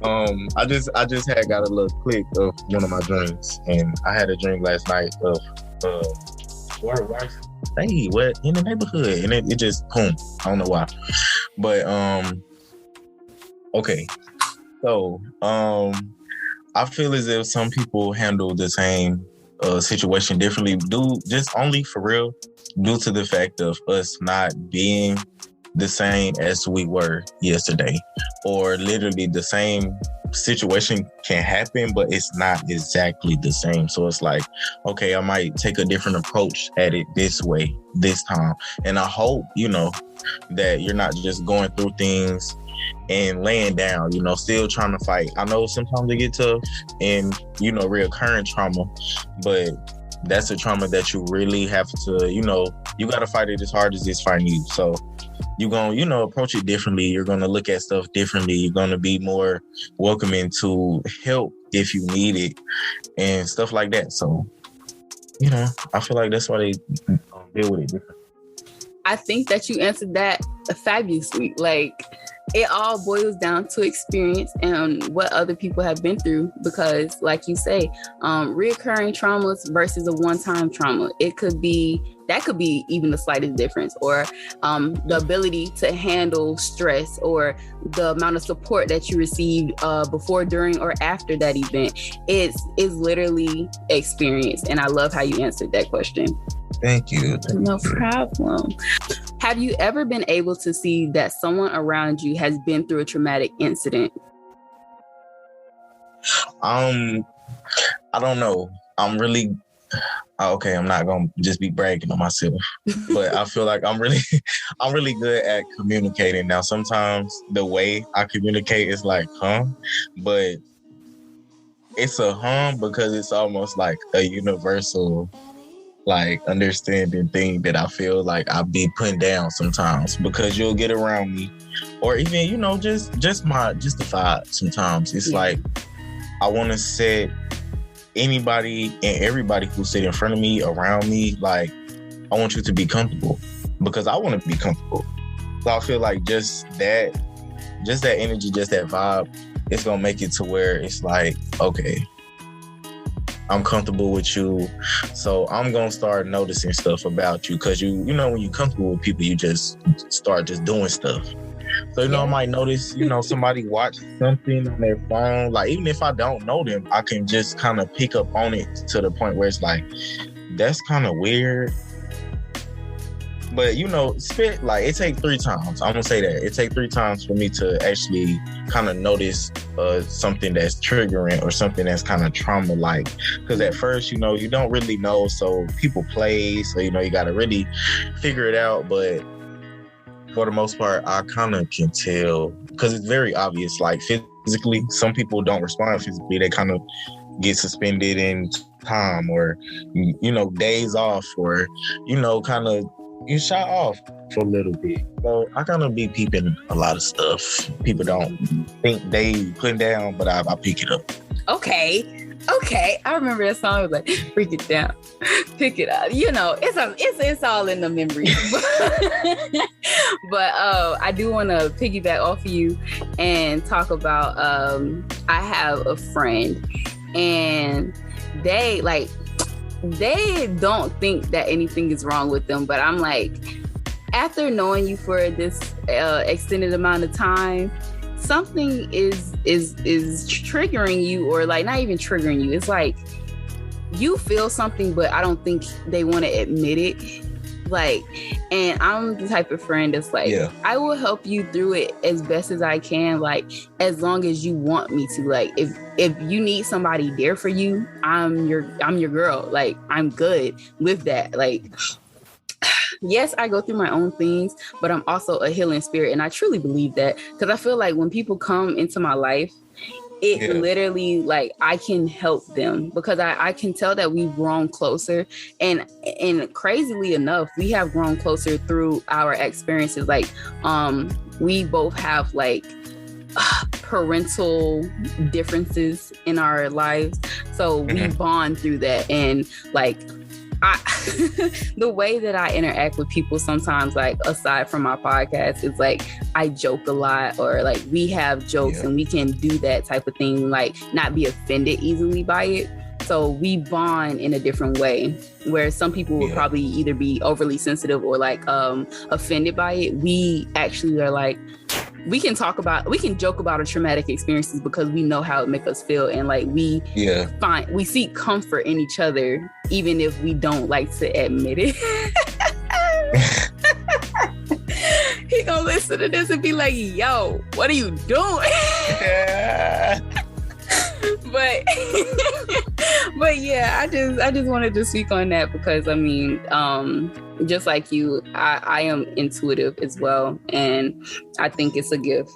I just had got a little click of one of my dreams, and I had a dream last night of what in the neighborhood, and it just boom. I don't know why, but okay. So I feel as if some people handle the same situation differently, only for real, due to the fact of us not being the same as we were yesterday, or literally the same situation can happen, but it's not exactly the same. So it's like, okay, I might take a different approach at it this way, this time. And I hope, that you're not just going through things and laying down, still trying to fight. I know sometimes it get tough and, reoccurring trauma, but that's a trauma that you really have to, you got to fight it as hard as it's fighting you. So you're going to, approach it differently. You're going to look at stuff differently. You're going to be more welcoming to help if you need it and stuff like that. So, I feel like that's why they deal with it differently. I think that you answered that fabulously. Like, it all boils down to experience and what other people have been through, because like you say, reoccurring traumas versus a one-time trauma, that could be even the slightest difference, or the ability to handle stress, or the amount of support that you received before, during, or after that event. It's literally experience. And I love how you answered that question. Thank you. No problem. Have you ever been able to see that someone around you has been through a traumatic incident? I don't know. I'm not gonna just be bragging on myself, but I feel like I'm really good at communicating. Now, sometimes the way I communicate is like, but it's a because it's almost like a universal, like, understanding thing that I feel like I be putting down sometimes, because you'll get around me, or even, just the vibe sometimes. It's like, I want to set anybody and everybody who sit in front of me, around me, like, I want you to be comfortable, because I want to be comfortable. So I feel like just that energy, just that vibe, it's gonna make it to where it's like, okay, I'm comfortable with you, so I'm gonna start noticing stuff about you, because when you're comfortable with people, you just start just doing stuff. So, I might notice, somebody watch something on their phone. Like, even if I don't know them, I can just kind of pick up on it to the point where it's like, that's kind of weird. But, it takes 3 times. I'm going to say that. It takes 3 times for me to actually kind of notice something that's triggering, or something that's kind of trauma-like. Because at first, you don't really know. So people play. So, you got to really figure it out. But for the most part, I kind of can tell, because it's very obvious. Like, physically, some people don't respond physically. They kind of get suspended in time, or, days off, or, kind of you shot off for a little bit. So I kind of be peeping a lot of stuff. People don't think they put down, but I pick it up. Okay, I remember that song. It was like, break it down, pick it up. It's all in the memory. But I do want to piggyback off of you and talk about. I have a friend, and they don't think that anything is wrong with them. But I'm like, after knowing you for this extended amount of time, something is triggering you, or like, not even triggering you. It's like you feel something, but I don't think they want to admit it. Like, and I'm the type of friend that's like, I will help you through it as best as I can, like, as long as you want me to. Like, if you need somebody there for you, I'm your girl. Like, I'm good with that. Like, yes, I go through my own things, but I'm also a healing spirit. And I truly believe that, because I feel like when people come into my life, it literally, like, I can help them, because I can tell that we've grown closer. And crazily enough, we have grown closer through our experiences. Like, we both have, like, parental differences in our lives. So we bond through that. And, like, the way that I interact with people sometimes, like, aside from my podcast, is like, I joke a lot, or like, we have jokes and we can do that type of thing, like, not be offended easily by it. So we bond in a different way, where some people will probably either be overly sensitive or like offended by it. We actually are like, we can joke about our traumatic experiences, because we know how it makes us feel, and like we seek comfort in each other, even if we don't like to admit it. He gonna listen to this and be like, yo, what are you doing? But yeah, I just wanted to speak on that, because I mean, just like you, I am intuitive as well, and I think it's a gift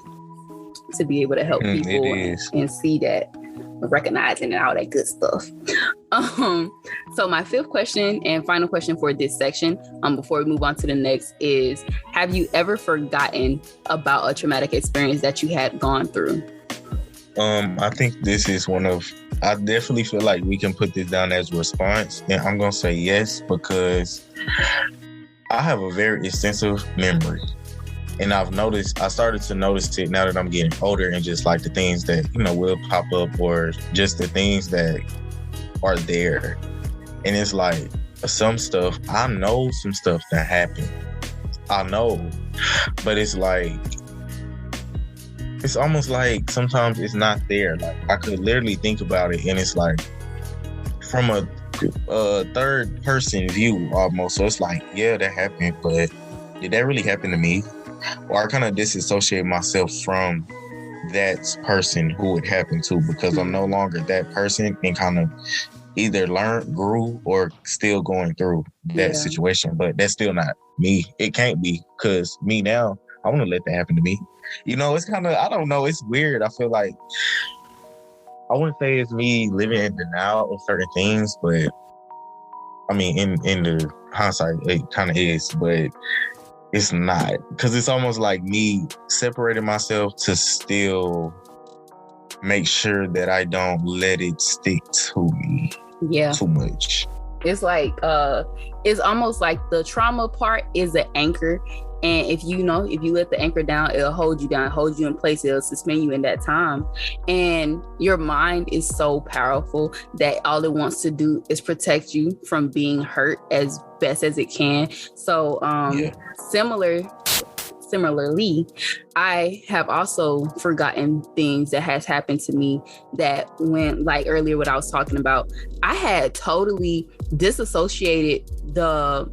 to be able to help people and see that, recognizing and all that good stuff. So my 5th question and final question for this section, before we move on to the next, is, have you ever forgotten about a traumatic experience that you had gone through? I think this is I definitely feel like we can put this down as a response, and I'm going to say yes, because I have a very extensive memory. And I started to notice it now that I'm getting older, and just like the things that, will pop up, or just the things that are there. And it's like some stuff, I know some stuff that happened. I know, but it's like, it's almost like sometimes it's not there. Like I could literally think about it, and it's like from a third person view almost. So it's like, yeah, that happened, but did that really happen to me? Or I kind of disassociate myself from that person who it happened to, because I'm no longer that person, and kind of either learned, grew, or still going through that situation. But that's still not me. It can't be, because me now, I want to let that happen to me. It's kind of, I don't know, it's weird. I feel like, I wouldn't say it's me living in denial of certain things, but I mean, in the hindsight, it kind of is, but it's not, because it's almost like me separating myself to still make sure that I don't let it stick to me too much. It's like, it's almost like the trauma part is an anchor. And if you let the anchor down, it'll hold you down, hold you in place. It'll suspend you in that time. And your mind is so powerful that all it wants to do is protect you from being hurt as best as it can. So similarly, I have also forgotten things that has happened to me that when, like earlier, what I was talking about, I had totally disassociated the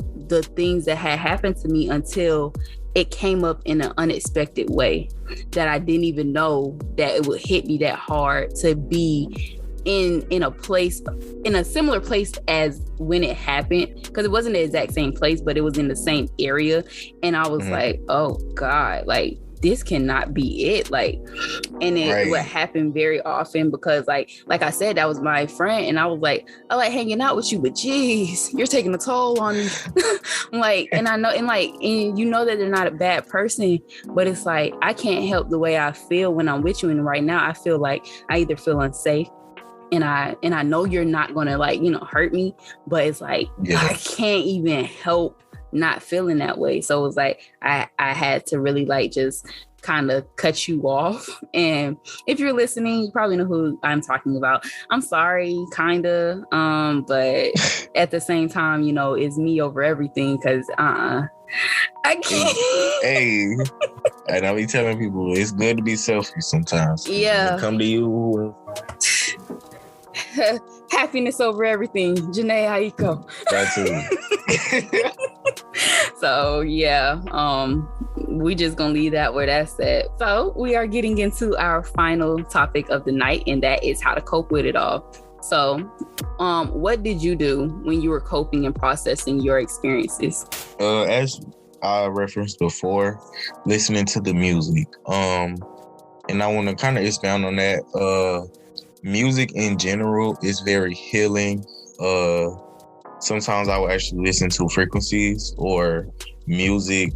things that had happened to me until it came up in an unexpected way that I didn't even know that it would hit me that hard to be in a similar place as when it happened, because it wasn't the exact same place, but it was in the same area. And I was like, oh God, like this cannot be it. Like, and it would happen very often because like I said, that was my friend, and I was like, I like hanging out with you, but geez, you're taking a toll on me. Like, and I know, and you know that they're not a bad person, but it's like, I can't help the way I feel when I'm with you. And right now I feel like I either feel unsafe, and I know you're not gonna hurt me, but it's like, I can't even help not feeling that way. So it was like I had to really just kind of cut you off. And if you're listening, you probably know who I'm talking about. I'm sorry, kinda, but at the same time, it's me over everything, because I can't. Hey, and I be telling people it's good to be selfish sometimes. Yeah, come to you. Happiness over everything. Janae Aiko. That too. So we just gonna leave that where that's at. So we are getting into our final topic of the night, and that is how to cope with it all. So what did you do when you were coping and processing your experiences? As I referenced before, listening to the music. And I want to kind of expound on that. Music in general is very healing. Sometimes I will actually listen to frequencies or music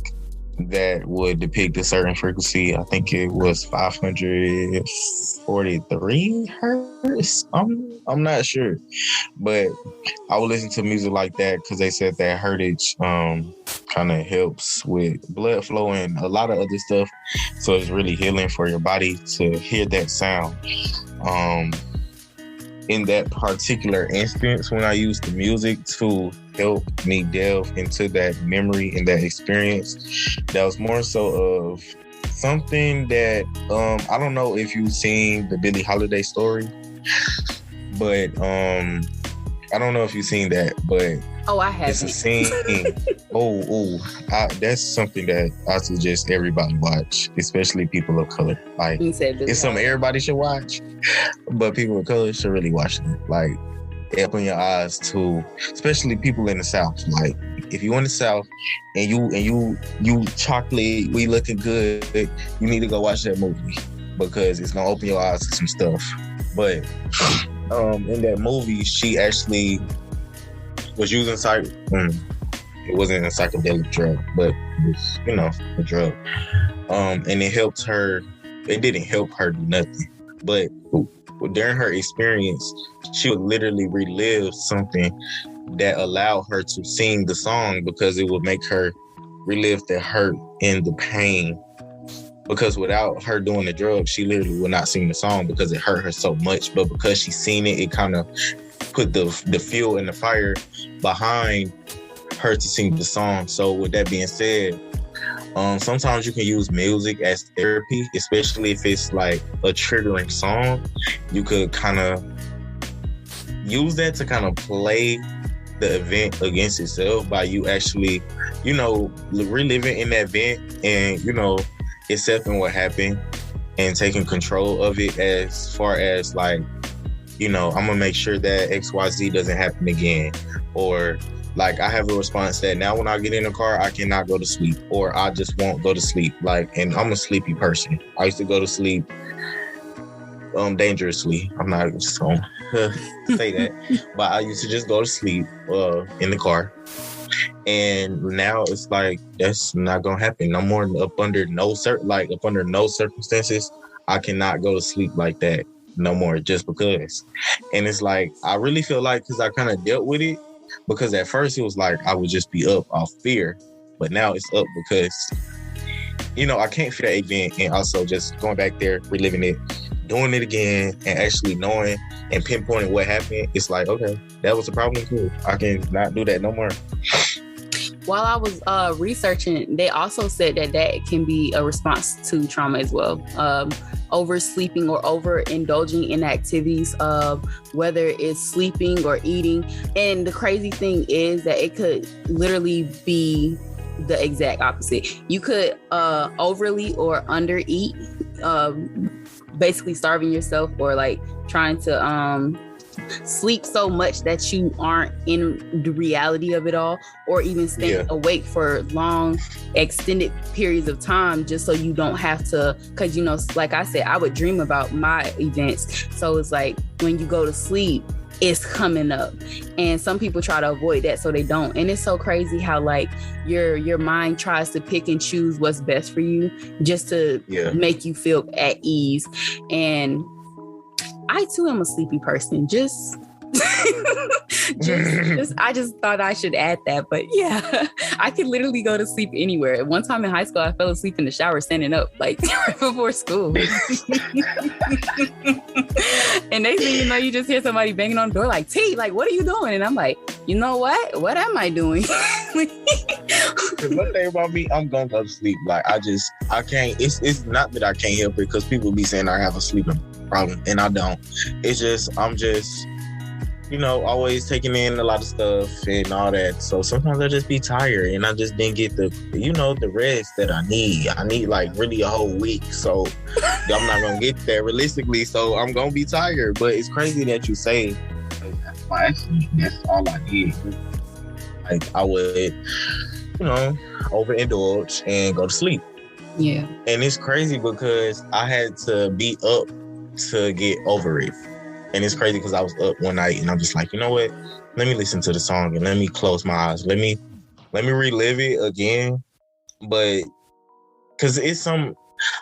that would depict a certain frequency. I think it was 543 hertz. I'm not sure, but I would listen to music like that because they said that hertage kind of helps with blood flow and a lot of other stuff. So it's really healing for your body to hear that sound. In that particular instance, when I used the music to help me delve into that memory and that experience, that was more so of something that I don't know if you've seen the Billie Holiday story, but I don't know if you've seen that, but I haven't. It's a scene. That's something that I suggest everybody watch, especially people of color. Like, it's something everybody should watch, but people of color should really watch it. Like, open your eyes to, especially people in the South. Like, if you in the South and you chocolate, we looking good, you need to go watch that movie because it's gonna open your eyes to some stuff. But in that movie, she actually was using it wasn't a psychedelic drug, but it was, a drug. And it helped her. It didn't help her do nothing. But during her experience, she would literally relive something that allowed her to sing the song because it would make her relive the hurt and the pain. Because without her doing the drugs, she literally would not sing the song because it hurt her so much. But because she seen it, it kind of put the fuel and the fire behind her to sing the song. So with that being said, sometimes you can use music as therapy, especially if it's like a triggering song. You could kind of use that to kind of play the event against itself by you actually, reliving in that event and, accepting what happened and taking control of it as far as like, I'm gonna make sure that XYZ doesn't happen again. Or like I have a response that now when I get in the car, I cannot go to sleep, or I just won't go to sleep. And I'm a sleepy person. I used to go to sleep dangerously. I'm not just gonna say that, but I used to just go to sleep in the car. And now it's like that's not gonna happen no more. Up under no circumstances, I cannot go to sleep like that no more just because. And it's like I really feel like because I kind of dealt with it, because at first it was like I would just be up off fear, but now it's up because I can't fear that event, and also just going back there, reliving it, doing it again, and actually knowing and pinpointing what happened. It's like, okay, that was the problem. Cool, I can not do that no more. While I was researching, they also said that can be a response to trauma as well. Oversleeping or overindulging in activities, whether it's sleeping or eating. And the crazy thing is that it could literally be the exact opposite. You could overly or undereat, basically starving yourself, or like trying to sleep so much that you aren't in the reality of it all, or even staying awake for long extended periods of time just so you don't have to, because like I said, I would dream about my events. So it's like when you go to sleep, it's coming up, and some people try to avoid that so they don't. And it's so crazy how like your mind tries to pick and choose what's best for you just to make you feel at ease. And I too am a sleepy person. I just thought I should add that. But yeah, I could literally go to sleep anywhere. One time in high school, I fell asleep in the shower standing up, like right before school. And next thing you know, you just hear somebody banging on the door like, T, like, what are you doing? And I'm like, you know what? What am I doing? Because one thing about me, I'm gonna go to sleep. Like I can't. It's not that I can't help it, because people be saying I have a sleeping problem, and I don't. It's just I'm just always taking in a lot of stuff and all that. So sometimes I just be tired, and I just didn't get the the rest that I need. I need like really a whole week, so I'm not gonna get there realistically. So I'm gonna be tired. But it's crazy that you say that's my accident. That's all I need. Like I would, overindulge and go to sleep. Yeah. And it's crazy because I had to be up to get over it. And it's crazy because I was up one night and I'm just like, you know what? Let me listen to the song and let me close my eyes. Let me relive it again. But because it's I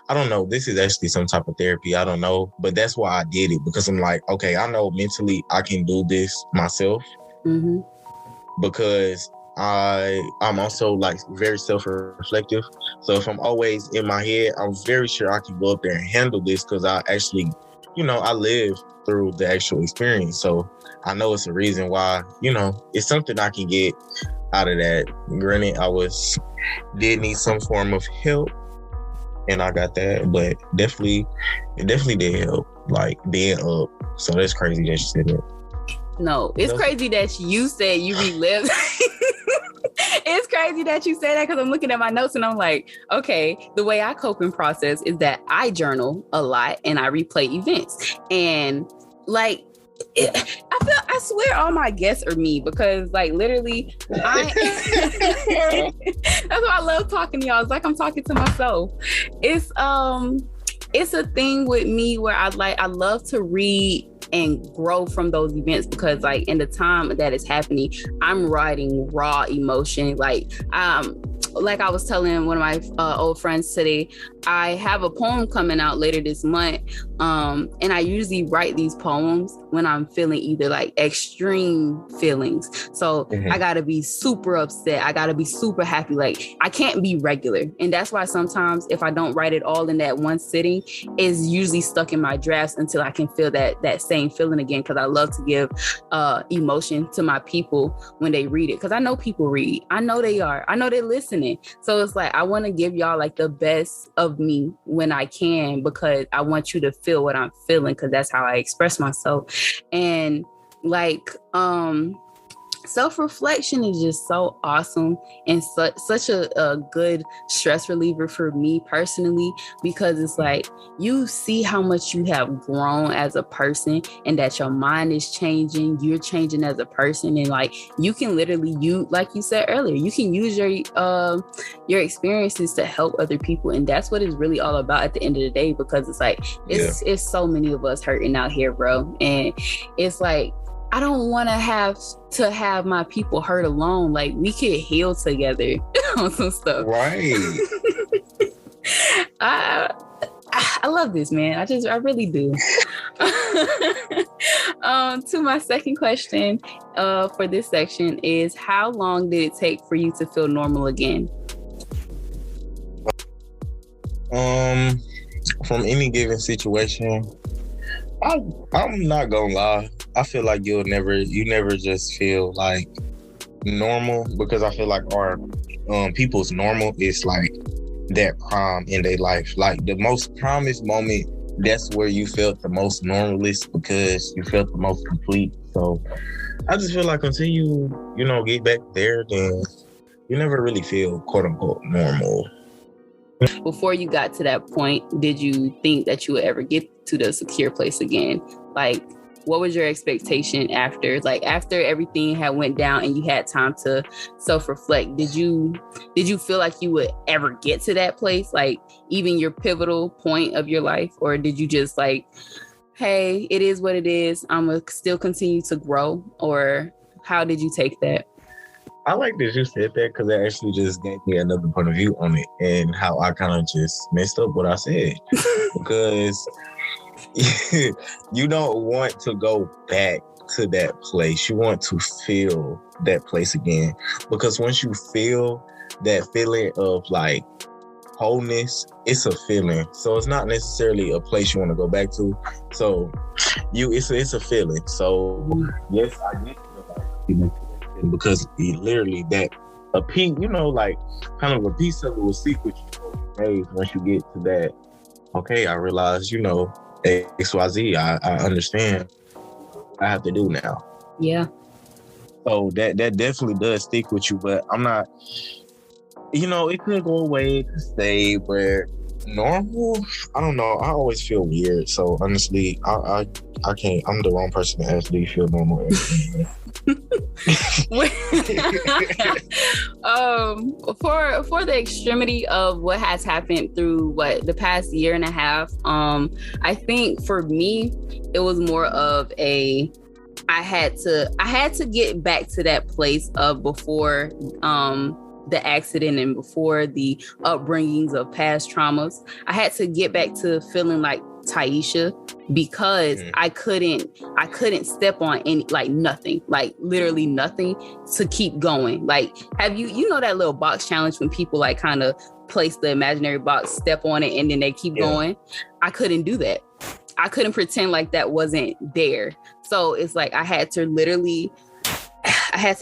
don't know, this is actually some type of therapy. I don't know. But that's why I did it, because I'm like, okay, I know mentally I can do this myself. Mm-hmm. Because I'm also like very self-reflective. So if I'm always in my head, I'm very sure I can go up there and handle this, because I actually, I live through the actual experience. So I know it's a reason why, it's something I can get out of that. Granted, did need some form of help, and I got that, but it definitely did help, like being up. So that's crazy that you said that. No, it's crazy that you said you relived. It's crazy that you say that, because I'm looking at my notes and I'm like, okay, the way I cope and process is that I journal a lot and I replay events. And like, I swear all my guests are me, because like literally that's why I love talking to y'all. It's like I'm talking to myself. It's a thing with me where I love to read and grow from those events, because like in the time that it's happening, I'm writing raw emotion. Like I was telling one of my old friends today, I have a poem coming out later this month. And I usually write these poems when I'm feeling either like extreme feelings. So I gotta be super upset. I gotta be super happy. Like I can't be regular. And that's why sometimes if I don't write it all in that one sitting, it's usually stuck in my drafts until I can feel that same feeling again. Because I love to give emotion to my people when they read it. Because I know people read. I know they are. I know they're listening. So it's like I want to give y'all like the best of me when I can, because I want you to feel what I'm feeling, because that's how I express myself. And like self-reflection is just so awesome and such a good stress reliever for me personally, because it's like you see how much you have grown as a person and that your mind is changing, you're changing as a person, and like you can literally, you like you said earlier, you can use your experiences to help other people, and that's what it's really all about at the end of the day, because it's like it's so many of us hurting out here, bro, and it's like I don't want to have my people hurt alone. Like we could heal together on some stuff. Right. I love this, man. I really do. To my second question for this section is, how long did it take for you to feel normal again? From any given situation, I'm not gonna lie. I feel like you never just feel like normal, because I feel like our people's normal is like that prime in their life. Like the most promised moment, that's where you felt the most normalist, because you felt the most complete. So I just feel like until you get back there, then you never really feel quote unquote normal. Before you got to that point, did you think that you would ever get to the secure place again? Like, what was your expectation after everything had went down and you had time to self-reflect? Did you feel like you would ever get to that place, like even your pivotal point of your life? Or did you just like, hey, it is what it is, I'm gonna still continue to grow? Or how did you take that? I like that you said that, because it actually just gave me another point of view on it and how I kind of just messed up what I said. Because you don't want to go back to that place. You want to feel that place again. Because once you feel that feeling of like wholeness, it's a feeling. So it's not necessarily a place you want to go back to. So it's a feeling. So yes, I did feel like because literally that a piece, like kind of a piece of it will seek with you for days. Once you get to that, okay, I realize, XYZ, I understand what I have to do now. Yeah. So that definitely does stick with you, but I'm not, it could go away, it could stay, but normal, I don't know. I always feel weird. So honestly, I can't, I'm the wrong person to ask, do you feel normal? For the extremity of what has happened through the past year and a half, I think for me it was more of I had to get back to that place of before the accident and before the upbringings of past traumas. I had to get back to feeling like Taisha, because I couldn't step on any, like nothing, like literally nothing to keep going. Like, have you know that little box challenge when people like kind of place the imaginary box, step on it, and then they keep going? I couldn't do that. I couldn't pretend like that wasn't there. So it's like I had to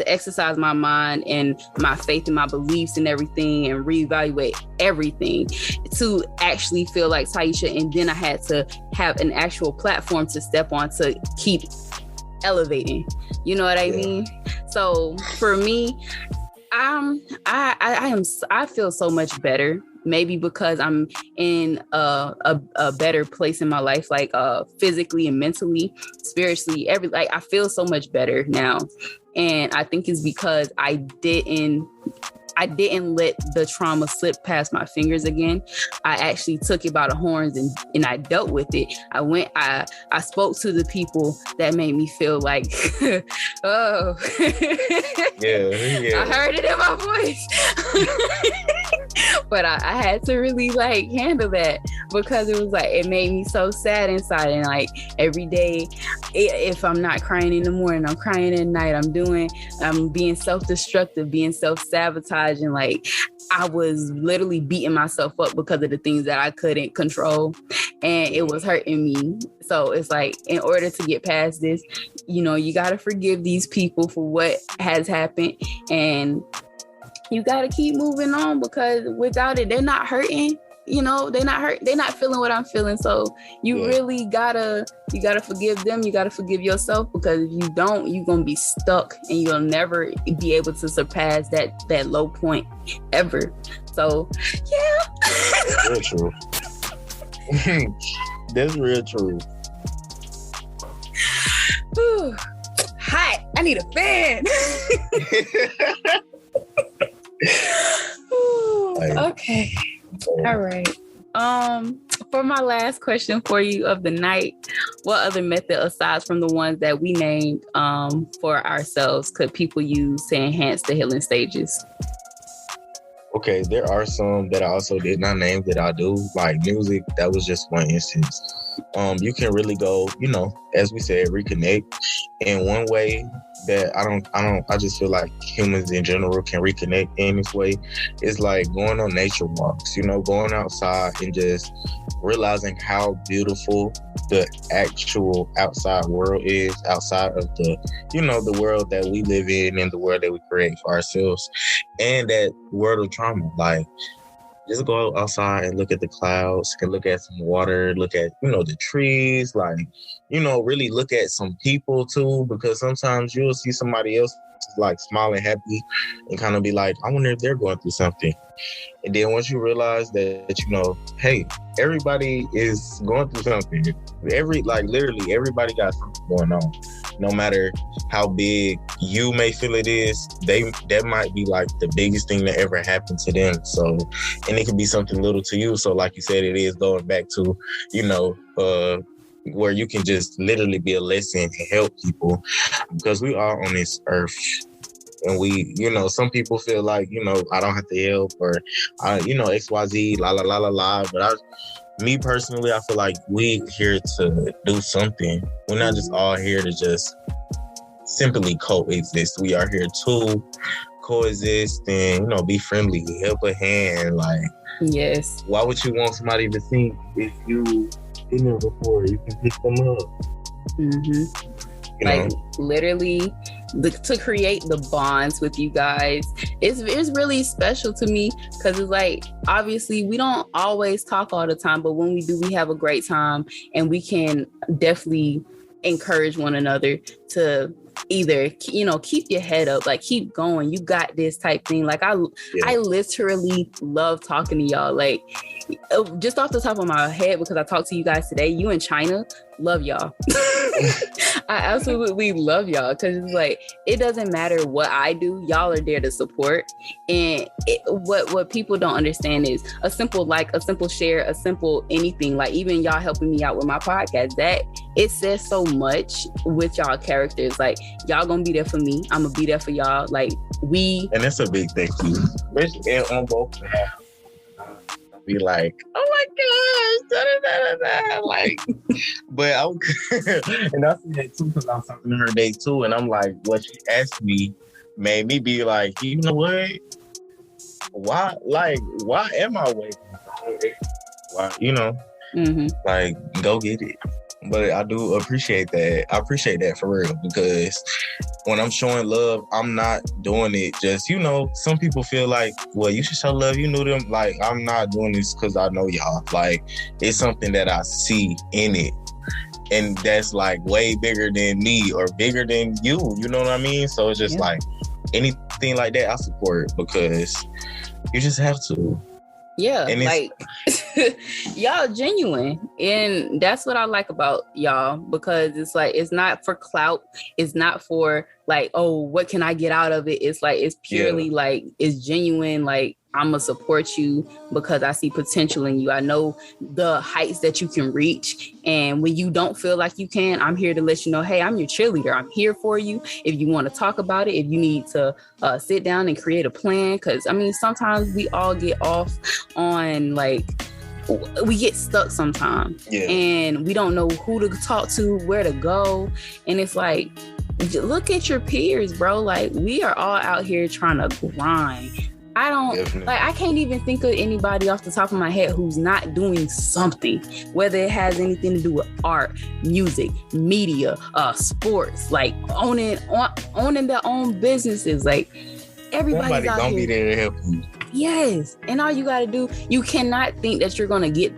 exercise my mind and my faith and my beliefs and everything, and reevaluate everything to actually feel like Taisha. And then I had to have an actual platform to step on to keep elevating. You know what I mean? So for me, I feel so much better. Maybe because I'm in a better place in my life, like physically and mentally, spiritually, I feel so much better now. And I think it's because I didn't let the trauma slip past my fingers again. I actually took it by the horns and I dealt with it. I spoke to the people that made me feel like, oh, yeah. I heard it in my voice. But I had to really like handle that because it was like, it made me so sad inside. And like every day, if I'm not crying in the morning, I'm crying at night. I'm being self-destructive, being self-sabotaging. Like I was literally beating myself up because of the things that I couldn't control, and it was hurting me. So it's like, in order to get past this, you know, you got to forgive these people for what has happened, and you got to keep moving on, because without it, they're not hurting. You know, they're not feeling what I'm feeling. So you really gotta forgive them. You gotta forgive yourself, because if you don't, you're gonna be stuck and you'll never be able to surpass that low point ever. So yeah. That's real true. That's real true. Hot. I need a fan. Okay. All right. For my last question for you of the night, what other method aside from the ones that we named for ourselves could people use to enhance the healing stages? Okay, there are some that I also did not name that I do, like music. That was just one instance. You can really go, you know, as we said, reconnect. And one way that I just feel like humans in general can reconnect in this way is like going on nature walks, you know, going outside and just realizing how beautiful the actual outside world is, outside of the, you know, the world that we live in and the world that we create for ourselves, and that world of trauma. Like, just go outside and look at the clouds, and look at some water, look at, you know, the trees, like, you know, really look at some people too, because sometimes you'll see somebody else like smiling happy and kind of be like, I wonder if they're going through something. And then once you realize that, you know, hey, everybody is going through something. Literally everybody got something going on. No matter how big you may feel it is, that might be like the biggest thing that ever happened to them. So, and it could be something little to you. So like you said, it is going back to, you know, where you can just literally be a lesson and help people, because we are on this earth. And we, you know, some people feel like, you know, I don't have to help, or, you know, XYZ, la, la, la, la, la. But me personally, I feel like we here to do something. We're not just all here to just simply coexist. We are here to coexist and, you know, be friendly, help a hand. Like, yes. Why would you want somebody to think if you been there before, you can pick them up? Mm-hmm. You like know? Literally, to create the bonds with you guys, it's really special to me, because it's like, obviously we don't always talk all the time, but when we do, we have a great time, and we can definitely encourage one another to either, you know, keep your head up, like keep going, you got this type thing. Like I literally love talking to y'all. Like, just off the top of my head, because I talked to you guys today, you in China, love y'all. I absolutely love y'all, because it's like, it doesn't matter what I do, y'all are there to support. And what people don't understand is a simple like, a simple share, a simple anything, like even y'all helping me out with my podcast, that it says so much with y'all characters. Like, y'all gonna be there for me, I'm gonna be there for y'all. Like, and it's a big thing too, especially on both halves. Be like, oh my gosh, da, da, da, da. Like, but and I see that too, because I was talking to her today too, and I'm like, what she asked me made me be like, you know what? Why am I waiting? Why, you know, like, go get it. But I do appreciate that. I appreciate that for real, because when I'm showing love, I'm not doing it just, you know, some people feel like, well, you should show love, you knew them. Like, I'm not doing this because I know y'all. Like, it's something that I see in it. And that's like way bigger than me or bigger than you. You know what I mean? So it's just like anything like that, I support, because you just have to. Yeah, and like y'all genuine, and that's what I like about y'all, because it's like, it's not for clout, it's not for like, oh, what can I get out of it? It's like, it's purely like, it's genuine. Like, I'm gonna support you because I see potential in you. I know the heights that you can reach, and when you don't feel like you can, I'm here to let you know, hey, I'm your cheerleader. I'm here for you. If you want to talk about it, if you need to sit down and create a plan, because I mean, sometimes we all get off on like, we get stuck sometimes, and we don't know who to talk to, where to go, and it's like, look at your peers, bro. Like, we are all out here trying to grind. I don't like, I can't even think of anybody off the top of my head who's not doing something, whether it has anything to do with art, music, media, sports, like owning their own businesses. Like, everybody's out gonna here. Be there to help you. Yes. And all you got to do, you cannot think that you're going to get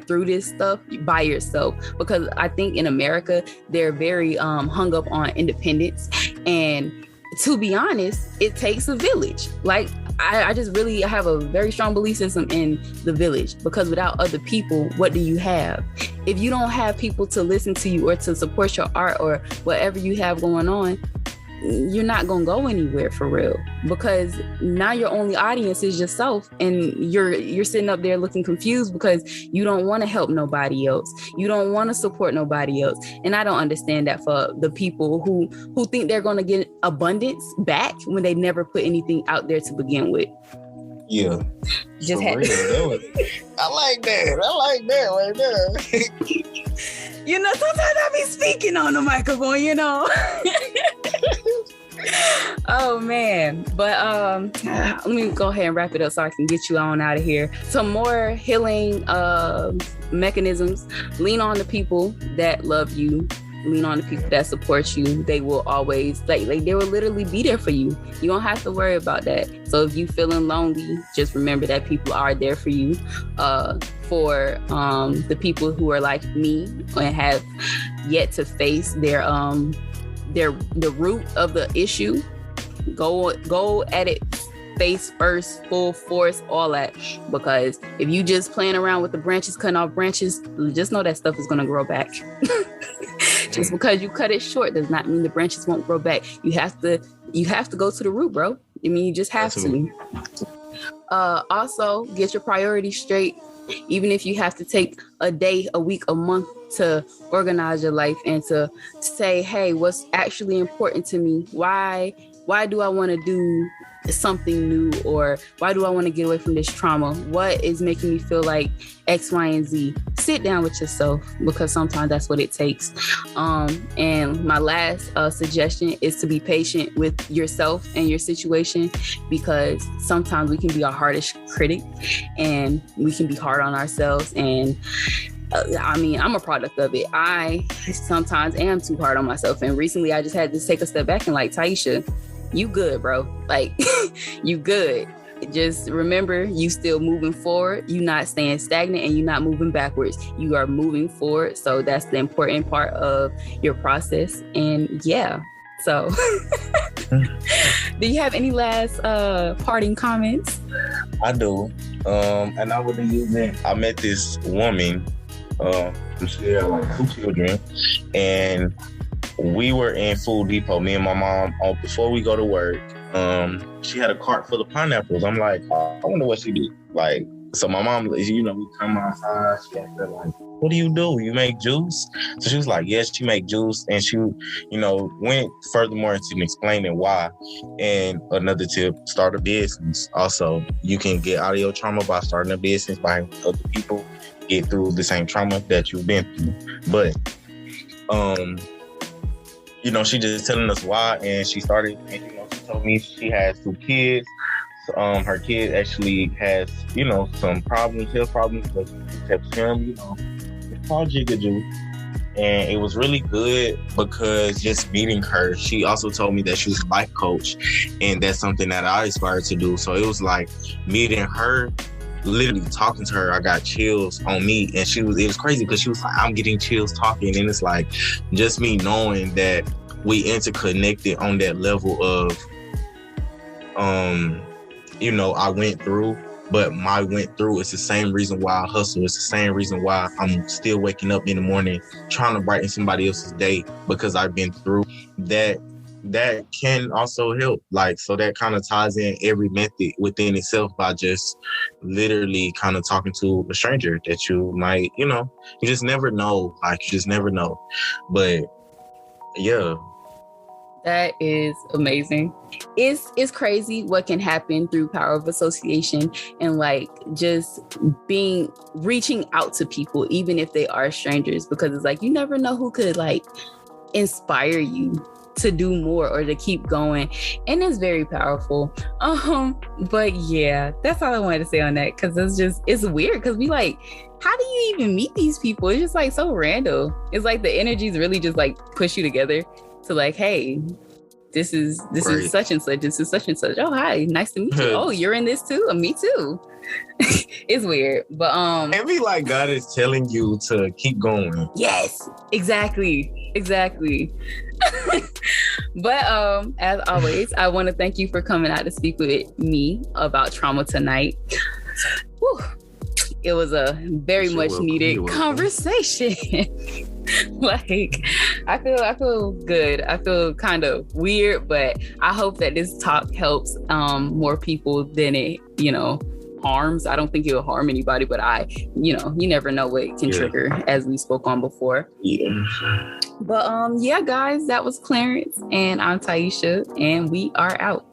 through this stuff by yourself, because I think in America, they're very hung up on independence. And to be honest, it takes a village. Like, I just really have a very strong belief system in the village, because without other people, what do you have? If you don't have people to listen to you or to support your art or whatever you have going on, you're not gonna go anywhere for real, because now your only audience is yourself, and you're sitting up there looking confused because you don't want to help nobody else, you don't want to support nobody else. And I don't understand that for the people who think they're gonna get abundance back when they never put anything out there to begin with. Yeah, just I like that right there. You know, sometimes I be speaking on the microphone, you know. Oh man. But let me go ahead and wrap it up so I can get you on out of here. Some more healing mechanisms. Lean on the people that love you. Lean on the people that support you. They will always like they will literally be there for you. You don't have to worry about that. So if you feeling lonely, just remember that people are there for you. For the people who are like me and have yet to face the root of the issue, go at it face first, full force, all that. Because if you just playing around with the branches, cutting off branches, just know that stuff is going to grow back. Just because you cut it short does not mean the branches won't grow back. You have to go to the root, bro. I mean, you just have to. Also, get your priorities straight. Even if you have to take a day, a week, a month to organize your life and to say, hey, what's actually important to me? Why do I want to do something new? Or why do I want to get away from this trauma? What is making me feel like X, Y, and Z? Sit down with yourself, because sometimes that's what it takes. And my last suggestion is to be patient with yourself and your situation, because sometimes we can be our hardest critic and we can be hard on ourselves. And I mean, I'm a product of it. I sometimes am too hard on myself. And recently I just had to take a step back and like, Taisha, you good, bro. Like, you good. Just remember, you still moving forward. You not staying stagnant and you not moving backwards. You are moving forward. So that's the important part of your process. And yeah, so do you have any last parting comments? I do. And I would use it. I met this woman, she had like 2 children, and we were in Food Depot, me and my mom, before we go to work. She had a cart full of pineapples. I'm like, I wonder what she do. Like, so my mom, we come outside. She asked her, like, what do? You make juice? So she was like, yes, she make juice. And she, went furthermore into explaining why. And another tip, start a business. Also, you can get out of your trauma by starting a business, by helping other people get through the same trauma that you've been through. But, she just telling us why, and she started, and, she told me she has 2 kids. Her kid actually has, some problems, health problems, but she kept him, it's called Jigajoo. And it was really good because just meeting her, she also told me that she was a life coach, and that's something that I aspire to do. So it was like meeting her, literally talking to her, I got chills on me. And it was crazy because she was like, I'm getting chills talking. And it's like, just me knowing that we interconnected on that level of, I went through but my went through is the same reason why I hustle. It's the same reason why I'm still waking up in the morning trying to brighten somebody else's day, because I've been through that. That can also help. Like, so that kind of ties in every method within itself by just literally kind of talking to a stranger that you might, you just never know. Like, you just never know. But yeah. That is amazing. It's crazy what can happen through power of association and like just reaching out to people, even if they are strangers, because it's like you never know who could like inspire you to do more or to keep going, and it's very powerful. But yeah, that's all I wanted to say on that, because it's weird, because we like, how do you even meet these people? It's just like so random. It's like the energies really just like push you together to like, hey, this is such and such, this is such and such. Oh, hi, nice to meet you. Oh, you're in this too? Me too. It's weird, but and be like, God is telling you to keep going. Yes, exactly. But as always, I want to thank you for coming out to speak with me about trauma tonight. Whew. It was a very much needed conversation. Like, I feel good. I feel kind of weird, but I hope that this talk helps more people than it, harms. I don't think it will harm anybody, but you never know what it can trigger, as we spoke on before. Yeah. But yeah, guys, that was Clarence, and I'm Taisha, and we are out.